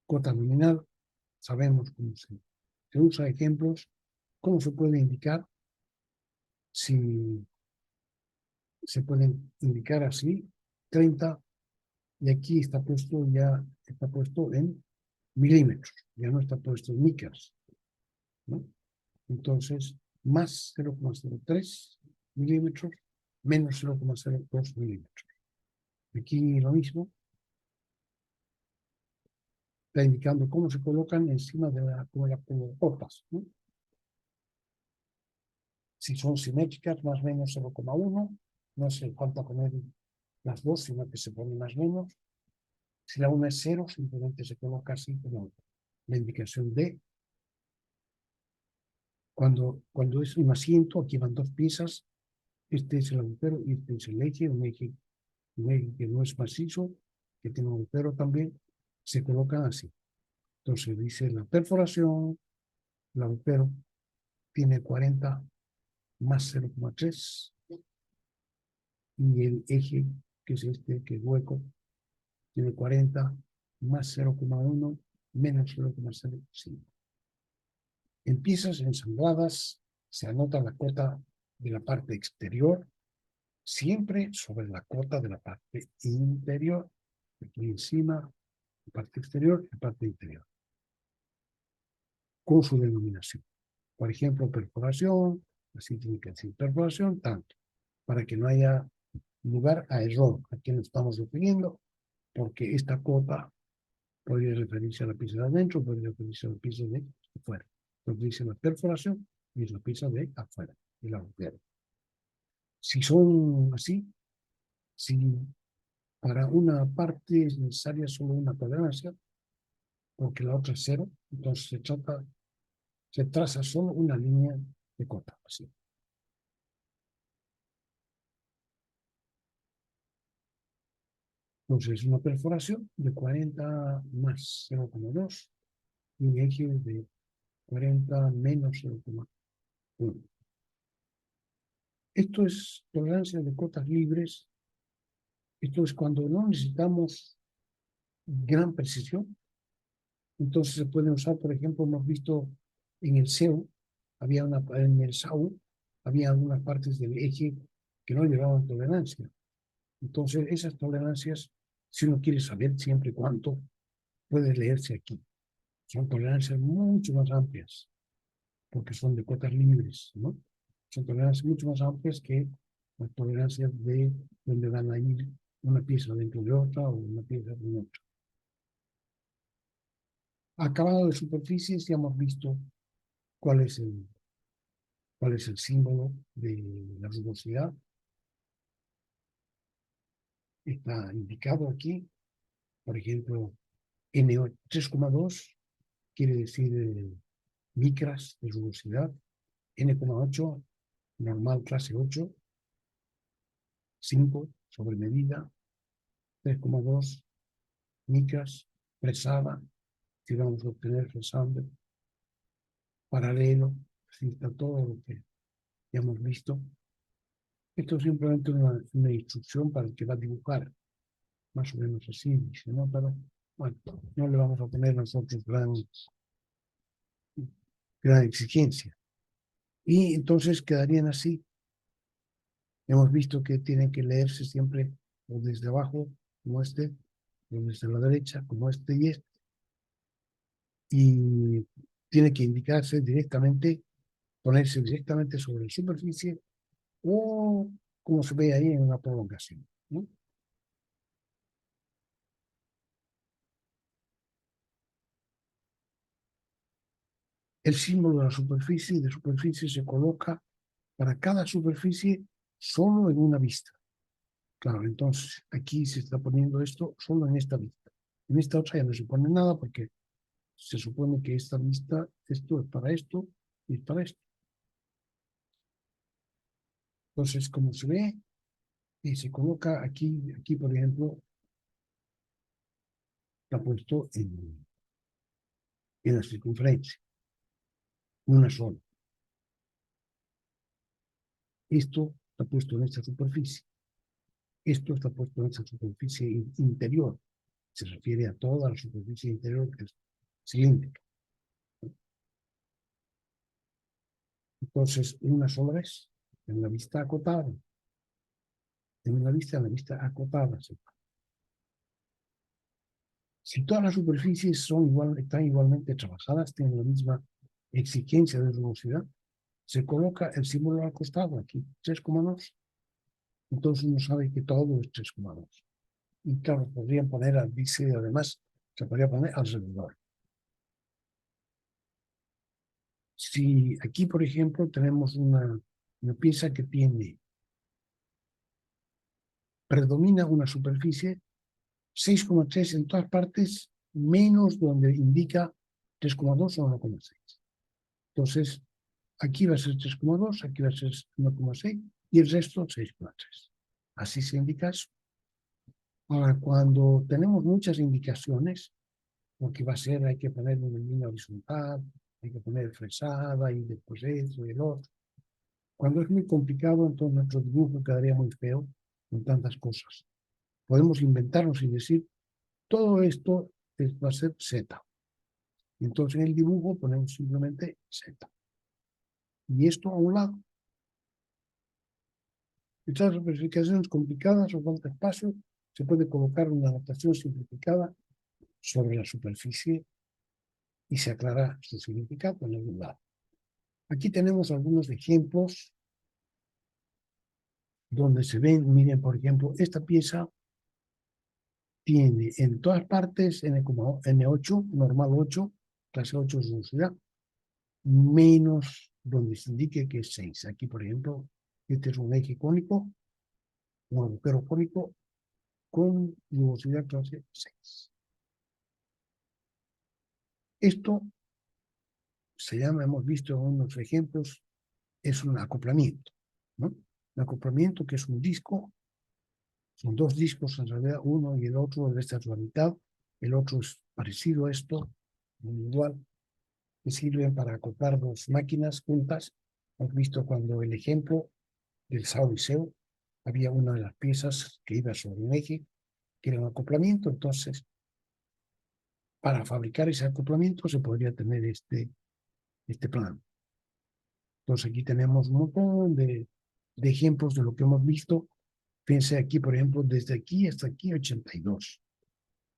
cota nominal. Sabemos cómo se usa ejemplos, cómo se puede indicar, si se pueden indicar así, 30, y aquí está puesto en milímetros, ya no está puesto en micras, ¿no? Entonces, más 0,03 milímetros, menos 0,02 milímetros. Aquí lo mismo, está indicando cómo se colocan encima de como copas, ¿no? Si son simétricas, más o menos 0,1, no hace falta poner las dos, sino que se pone más o menos. Si la una es 0, simplemente se coloca así como la indicación de. Cuando es un asiento, aquí van dos piezas, este es el agujero y este es el eje, un eje que no es macizo, que tiene un agujero también, se colocan así. Entonces dice la perforación, el agujero tiene 40 más 0,3 y el eje, que es este, que es hueco, tiene 40 más 0,1 menos 0,05. En piezas ensambladas se anota la cota de la parte exterior siempre sobre la cota de la parte interior. Aquí encima, la parte exterior y la parte interior. Con su denominación. Por ejemplo, perforación, así tiene que decir perforación, tanto, para que no haya lugar a error. Aquí lo estamos definiendo, porque esta cota podría referirse a la pieza de adentro, podría referirse a la pieza de afuera. Entonces dice la perforación y es la pieza de afuera, el agujero. Si son así, si para una parte es necesaria solo una tolerancia, porque la otra es 0, entonces se trata Se traza solo una línea de cota, así. Entonces, una perforación de 40 más 0,2 y un eje de 40 menos 0,1. Esto es tolerancia de cotas libres. Esto es cuando no necesitamos gran precisión. Entonces se puede usar, por ejemplo, hemos visto en el SEU, en el SAU, había algunas partes del eje que no llevaban tolerancia. Entonces, esas tolerancias, si uno quiere saber siempre cuánto, puede leerse aquí. Son tolerancias mucho más amplias, porque son de cotas libres, ¿no? Son tolerancias mucho más amplias que las tolerancias de donde van a ir una pieza dentro de otra o una pieza de otra. Acabado de superficies, ya hemos visto cuál es el símbolo de la rugosidad. Está indicado aquí, por ejemplo, N3,2 quiere decir micras de rugosidad, N,8 normal clase 8, 5 sobre medida, 3,2 micras fresada, si vamos a obtener fresable, paralelo, así está todo lo que ya hemos visto. Esto es simplemente una instrucción para el que va a dibujar, más o menos así, dice, ¿no? Pero bueno, no le vamos a poner nosotros gran exigencia. Y entonces quedarían así. Hemos visto que tienen que leerse siempre o desde abajo, como este, o desde la derecha, como este y este. Y tiene que indicarse directamente, ponerse directamente sobre la superficie o como se ve ahí en una prolongación, ¿no? El símbolo de superficie se coloca para cada superficie solo en una vista. Claro, entonces aquí se está poniendo esto solo en esta vista. En esta otra ya no se pone nada porque se supone que esta vista, esto es para esto y es para esto. Entonces, como se ve, se coloca aquí por ejemplo, está puesto en la circunferencia, una sola. Esto está puesto en esta superficie. Esto está puesto en esta superficie interior. Se refiere a toda la superficie interior que es cilíndrica. Entonces, una sola vez, en la vista acotada. En la vista acotada. Si todas las superficies están igualmente trabajadas, tienen la misma exigencia de rugosidad, se coloca el símbolo al costado, aquí 3,2. Entonces uno sabe que todo es 3,2. Y claro, podrían poner, dice además, se podría poner alrededor. Si aquí, por ejemplo, tenemos una pieza que predomina una superficie 6,3 en todas partes, menos donde indica 3,2 o 1,6. Entonces, aquí va a ser 3,2, aquí va a ser 1,6 y el resto 6,3. Así se indica eso. Ahora, cuando tenemos muchas indicaciones, porque hay que poner una línea horizontal, hay que poner fresada y después eso y el otro. Cuando es muy complicado, entonces nuestro dibujo quedaría muy feo con tantas cosas. Podemos inventarnos y decir, todo esto va a ser Z. Entonces en el dibujo ponemos simplemente Z. Y esto a un lado. Estas representaciones complicadas o falta espacio, se puede colocar una notación simplificada sobre la superficie y se aclara su significado en algún lado. Aquí tenemos algunos ejemplos donde se ven, miren, por ejemplo, esta pieza tiene en todas partes N8, normal 8, clase 8 es velocidad, menos donde se indique que es 6. Aquí, por ejemplo, este es un eje cónico, un agujero cónico con nubosidad clase 6. Esto se llama, hemos visto en unos ejemplos, es un acoplamiento, ¿no? Un acoplamiento que es un disco, son dos discos en realidad, uno y el otro, el este es la mitad, el otro es parecido a esto, igual, que sirven para acoplar dos máquinas juntas. Hemos visto cuando el ejemplo del Sao Liceo, había una de las piezas que iba sobre un eje, que era un acoplamiento, entonces para fabricar ese acoplamiento se podría tener este plan. Entonces aquí tenemos un montón de ejemplos de lo que hemos visto. Piense aquí, por ejemplo, desde aquí hasta aquí 82,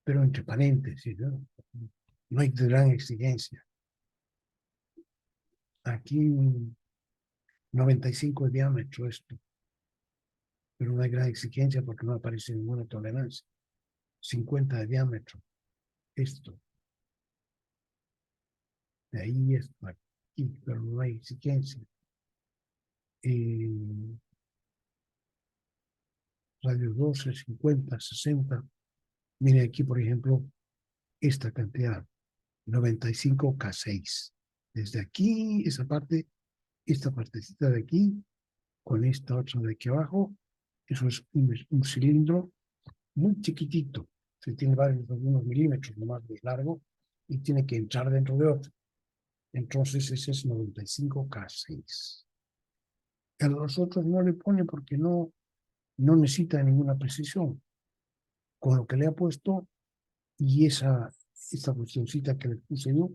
pero entre paréntesis, ¿no? No hay gran exigencia. Aquí 95 de diámetro esto, pero no hay gran exigencia porque no aparece ninguna tolerancia. 50 de diámetro, esto. De ahí es aquí, pero no hay exigencia. Radio 12, 50, 60. Miren aquí, por ejemplo, esta cantidad, 95K6. Desde aquí, esa parte, esta partecita de aquí, con esta otra de aquí abajo, eso es un cilindro muy chiquitito. Se tiene varios, algunos milímetros nomás de largo y tiene que entrar dentro de otro. Entonces ese es 95K6. A los otros no le pone porque no necesita ninguna precisión. Con lo que le ha puesto y esta cuestioncita que le puse yo,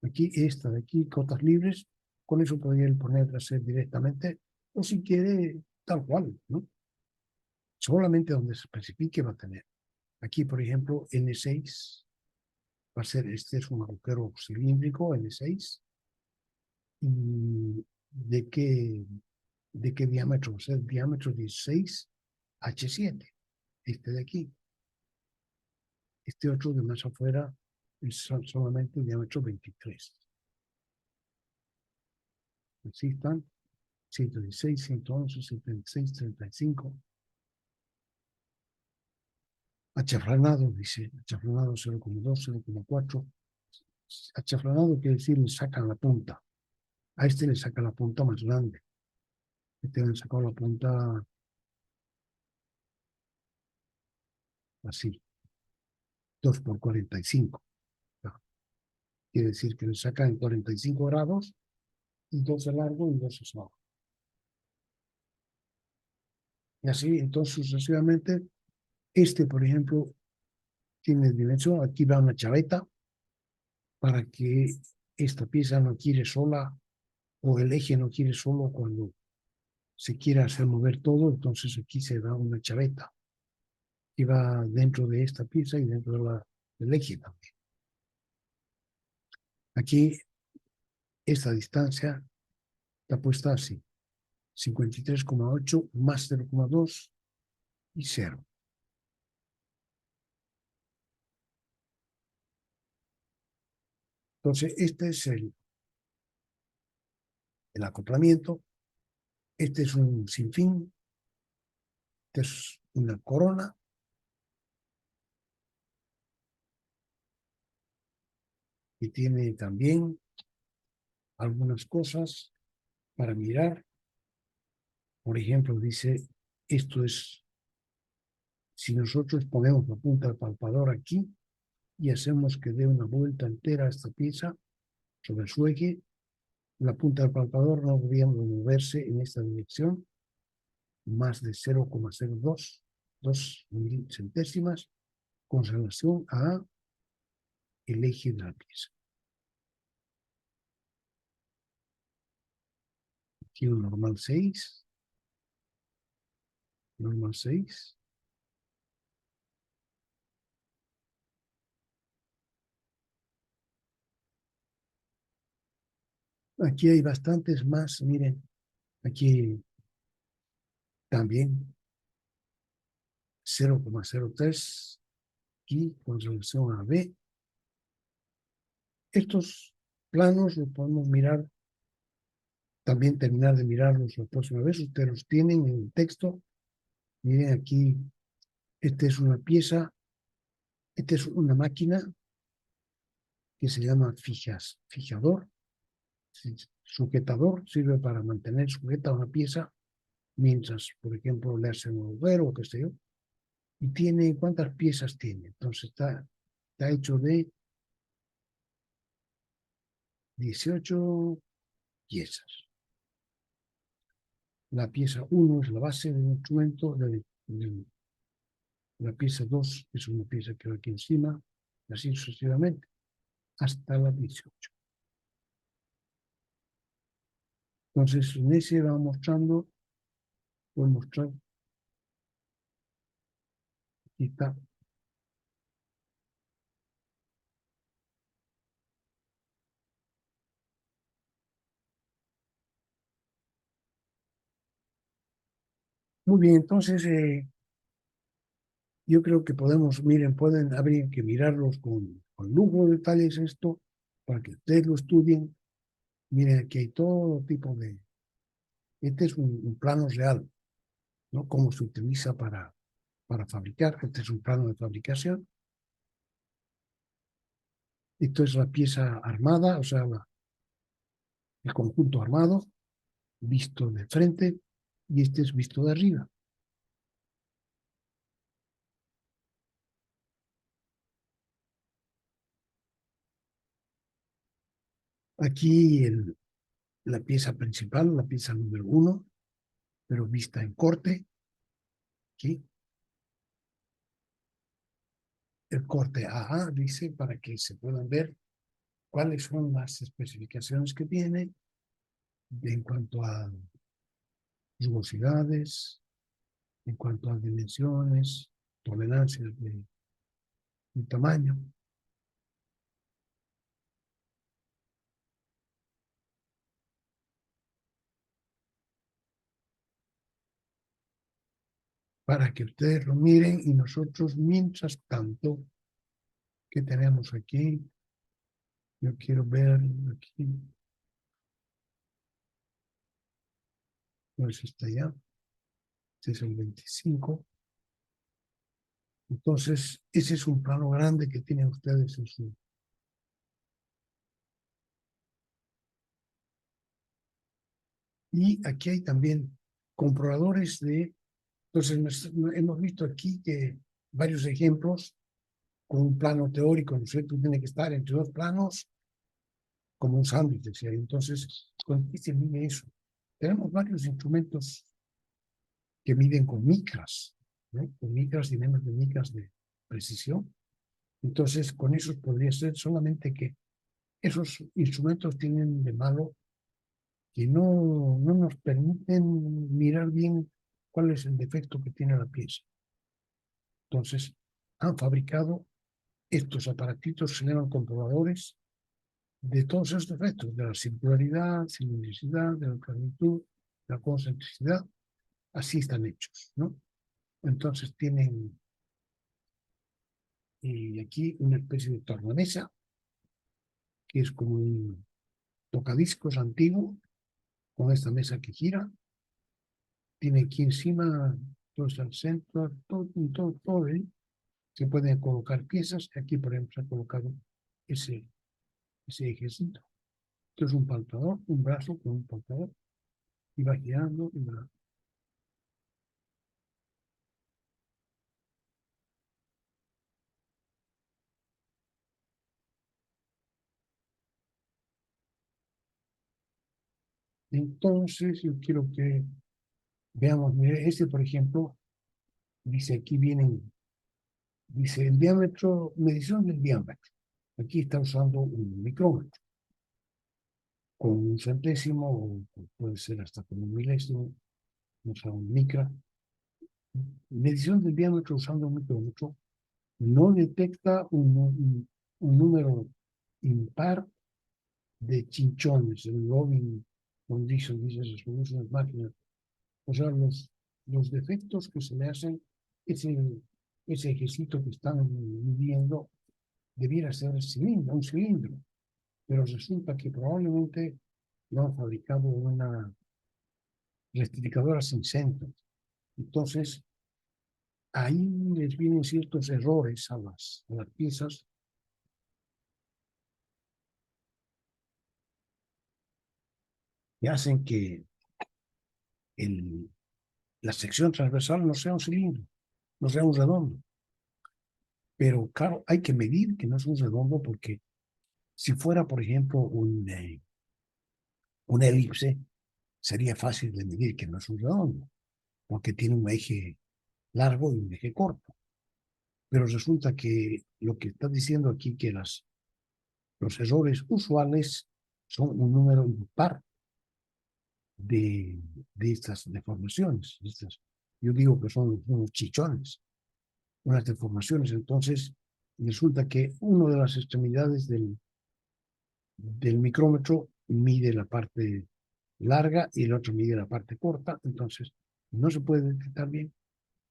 aquí, esta de aquí, cotas libres, con eso podría poner hacer directamente, o si quiere, tal cual, ¿no? Solamente donde se especifique va a tener. Aquí, por ejemplo, N6, va a ser, este es un agujero cilíndrico, N6, y ¿de qué diámetro va a ser? Diámetro 16, H7, este de aquí. Este otro de más afuera es solamente el diámetro 23. Así están, 116, 111, 76, 35. Achafranado, dice, achafranado 0,2, 0,4. Achafranado quiere decir le sacan la punta. A este le saca la punta más grande. Este le sacó la punta así, 2 por 45. Quiere decir que le saca en 45 grados, y 2 de largo y 2 de largo. Y así, entonces, sucesivamente, este, por ejemplo, tiene dimensión, aquí va una chaveta para que esta pieza no gire sola o el eje no gire solo cuando se quiera hacer mover todo, entonces aquí se da una chaveta que va dentro de esta pieza y dentro del eje también. Aquí esta distancia está puesta así, 53,8 más 0,2 y 0. Entonces este es el acoplamiento, este es un sinfín, este es una corona, y tiene también algunas cosas para mirar. Por ejemplo, dice, esto es, si nosotros ponemos la punta del palpador aquí y hacemos que dé una vuelta entera a esta pieza sobre su eje, la punta del palpador no debería moverse en esta dirección más de 0,02, 2 centésimas con relación a el eje de la pieza. Aquí un normal 6, normal 6. Aquí hay bastantes más, miren, aquí también 0,03 y con relación a B. Estos planos los podemos mirar, también terminar de mirarlos la próxima vez. Ustedes los tienen en el texto. Miren aquí, esta es una pieza, esta es una máquina que se llama fijador. sujetador sirve para mantener sujeta una pieza mientras, por ejemplo, le hacen un agujero o qué sé yo. Y tiene, ¿cuántas piezas tiene? Entonces está hecho de 18 piezas. La pieza 1 es la base del instrumento, la pieza 2 es una pieza que va aquí encima, y así sucesivamente, hasta la 18. Entonces, en ese va mostrando, voy a mostrar, aquí está. Muy bien, entonces yo creo que podemos, miren, habría que mirarlos con lujo de detalles esto, para que ustedes lo estudien. Miren, aquí hay todo tipo de... Este es un plano real, ¿no? Cómo se utiliza para fabricar. Este es un plano de fabricación. Esto es la pieza armada, o sea, el conjunto armado, visto de frente, y este es visto de arriba. Aquí la pieza principal, la pieza número 1, pero vista en corte, ¿sí? El corte AA dice para que se puedan ver cuáles son las especificaciones que tiene en cuanto a rugosidades, en cuanto a dimensiones, tolerancias de tamaño, para que ustedes lo miren y nosotros, mientras tanto, ¿qué tenemos aquí? Yo quiero ver aquí, no sé si está ya, este es el 25. Entonces, ese es un plano grande que tienen ustedes en su... Y aquí hay también comprobadores de... Entonces, hemos visto aquí que varios ejemplos con un plano teórico, ¿no es cierto? Tiene que estar entre dos planos como un sándwich, decía. Entonces, ¿con qué se mide eso? Tenemos varios instrumentos que miden con micras, ¿no? Con micras y menos de micras de precisión. Entonces, con esos podría ser solamente que esos instrumentos tienen de malo que no nos permiten mirar bien cuál es el defecto que tiene la pieza. Entonces, han fabricado estos aparatitos, se llaman comprobadores de todos esos defectos, de la circularidad, cilindricidad, de la clavitud, de la concentricidad, así están hechos, ¿no? Entonces tienen aquí una especie de tornamesa, que es como un tocadiscos antiguo, con esta mesa que gira. Tiene aquí encima todo el centro, todo ahí. Se pueden colocar piezas. Aquí, por ejemplo, se ha colocado ese ejecito. Esto es un palpador, un brazo con un palpador, y va girando. Entonces, yo quiero que veamos, mire, este, por ejemplo, dice aquí dice el diámetro, medición del diámetro. Aquí está usando un micrómetro con un centésimo, o puede ser hasta con un milésimo, o sea, un micra. Medición del diámetro usando un micrómetro no detecta un número impar de chinchones, el Robin Condition, dice, se producen las máquinas. O sea, los defectos que se le hacen, ese, ese ejecito que están midiendo debiera ser un cilindro, pero resulta que probablemente lo han fabricado una rectificadora sin centro. Entonces, ahí les vienen ciertos errores a las piezas. que hacen que la sección transversal no sea un cilindro, no sea un redondo. Pero claro, hay que medir que no es un redondo porque si fuera, por ejemplo, una elipse, sería fácil de medir que no es un redondo, porque tiene un eje largo y un eje corto. Pero resulta que lo que está diciendo aquí, que los errores usuales son un número impar de estas deformaciones. Yo digo que son unos chichones, unas deformaciones. Entonces, resulta que una de las extremidades del micrómetro mide la parte larga y el otro mide la parte corta. Entonces, no se puede detectar bien.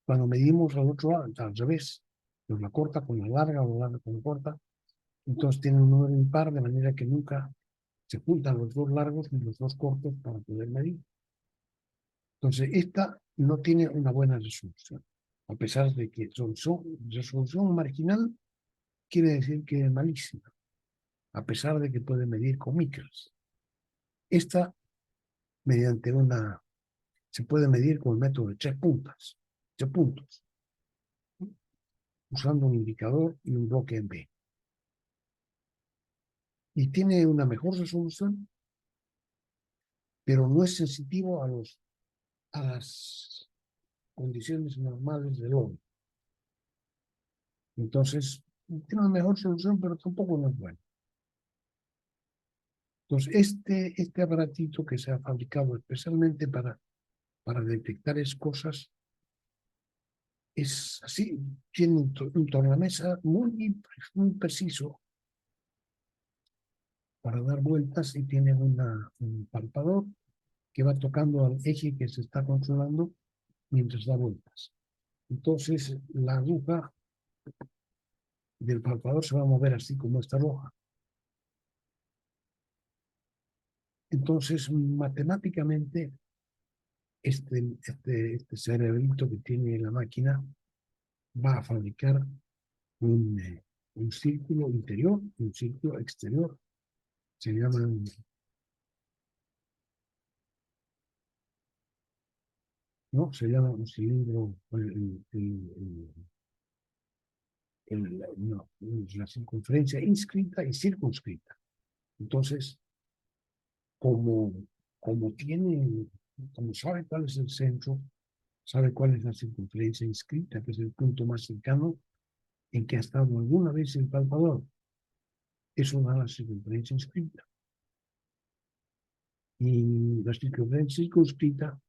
Cuando medimos al otro lado, al revés, pues la corta con la larga o la larga con la corta, entonces tiene un número impar, de manera que nunca se juntan los dos largos ni los dos cortos para poder medir. Entonces, esta no tiene una buena resolución, a pesar de que resolución marginal quiere decir que es malísima, a pesar de que puede medir con micras. Esta, se puede medir con el método de 3 puntos, usando un indicador y un bloque en B. Y tiene una mejor resolución, pero no es sensitivo a las condiciones normales del oro. Entonces, tiene una mejor solución, pero tampoco no es bueno. Entonces, este aparatito que se ha fabricado especialmente para detectar esas cosas, es así, tiene un tornamesa muy preciso para dar vueltas y tiene un palpador que va tocando al eje que se está controlando mientras da vueltas. Entonces, la aguja del palpador se va a mover así como esta roja. Entonces, matemáticamente, este cerebrito que tiene la máquina va a fabricar un círculo interior y un círculo exterior. Se llaman, ¿no? Se llama un cilindro, no, la circunferencia inscrita y circunscrita. Entonces, como, como tiene, como sabe cuál es el centro, sabe cuál es la circunferencia inscrita, que es el punto más cercano en que ha estado alguna vez el palpador. Eso da la circunferencia inscrita. Y la circunferencia circunscrita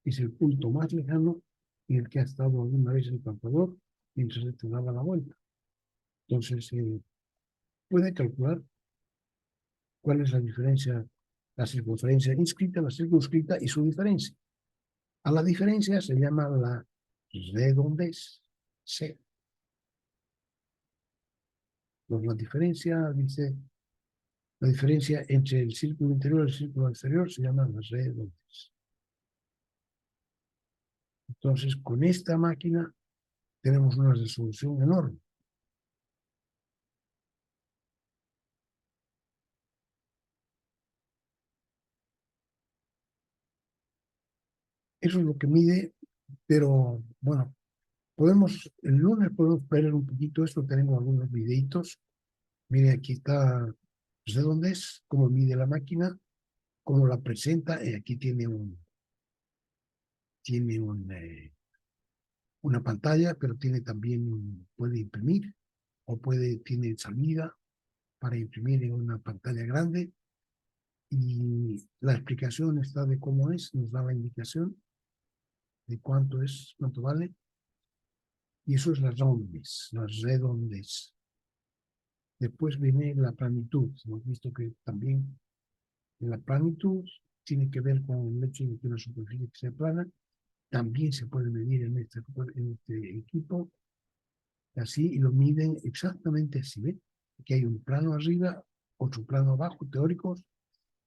es el punto más lejano en el que ha estado alguna vez el palpador mientras se daba la vuelta. Entonces, puede calcular cuál es la diferencia, la circunferencia inscrita, la circunscrita y su diferencia. A la diferencia se llama la redondez, C. Pues la diferencia, dice, la diferencia entre el círculo interior y el círculo exterior se llama la redondez. Entonces, con esta máquina tenemos una resolución enorme. Eso es lo que mide, pero bueno, el lunes podemos ver un poquito esto, tenemos algunos videitos. Mire, aquí está, pues, de dónde es, cómo mide la máquina, cómo la presenta, y aquí tiene una pantalla, pero tiene también, puede imprimir, o tiene salida para imprimir en una pantalla grande, y la explicación está de cómo es, nos da la indicación de cuánto vale, y eso es las redondes. Después viene la planitud. Hemos visto que también la planitud tiene que ver con el hecho de que una superficie que sea plana también se puede medir en este equipo, así, y lo miden exactamente así, ¿ve? Que hay un plano arriba, otro plano abajo, teóricos,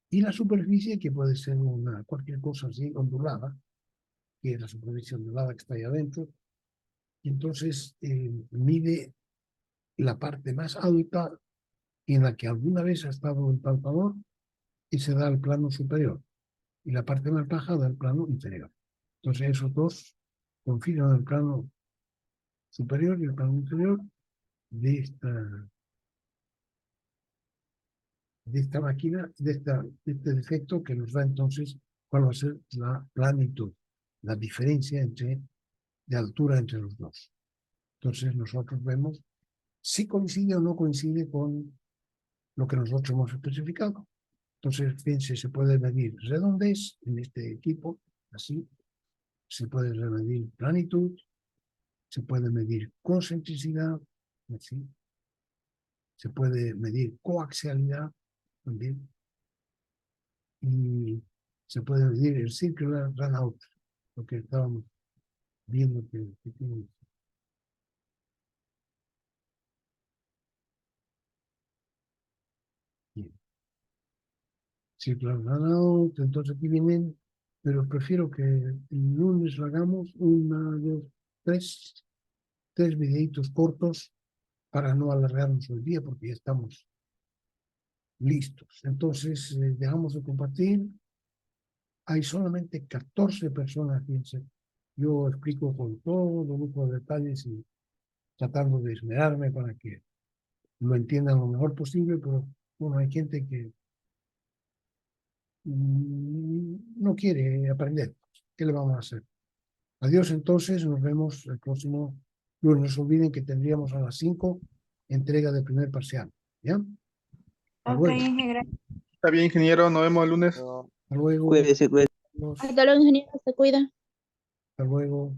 y la superficie, que puede ser cualquier cosa así ondulada, que es la superficie ondulada que está ahí adentro, y entonces mide la parte más alta en la que alguna vez ha estado el palpador y se da el plano superior. y la parte más baja del plano inferior. Entonces esos dos configuran el plano superior y el plano inferior de esta máquina, de este defecto que nos da entonces cuál va a ser la planitud, la diferencia de altura entre los dos. Entonces nosotros vemos si coincide o no coincide con lo que nosotros hemos especificado. Entonces, fíjense, se puede medir redondez en este equipo, así. Se puede medir planitud, se puede medir concentricidad, así. Se puede medir coaxialidad también. Y se puede medir el circular runout, lo que estábamos viendo que tiene. Bien. Circular runout, entonces aquí vienen, pero prefiero que el lunes lo hagamos tres videitos cortos para no alargarnos el día porque ya estamos listos. Entonces, dejamos de compartir. Hay solamente 14 personas, fíjense. Yo explico con todo lujo de detalles y tratando de esmerarme para que lo entiendan lo mejor posible, pero bueno, hay gente que no quiere aprender. ¿Qué le vamos a hacer? Adiós, entonces, nos vemos el próximo lunes. No se olviden que tendríamos a las 5 entrega de primer parcial. ¿Ya? Hasta Ok, luego. ingeniero. Está bien, ingeniero, nos vemos el lunes. Hasta luego. Cuídese, cuídese. Hasta Hasta luego, ingeniero, se cuida. luego.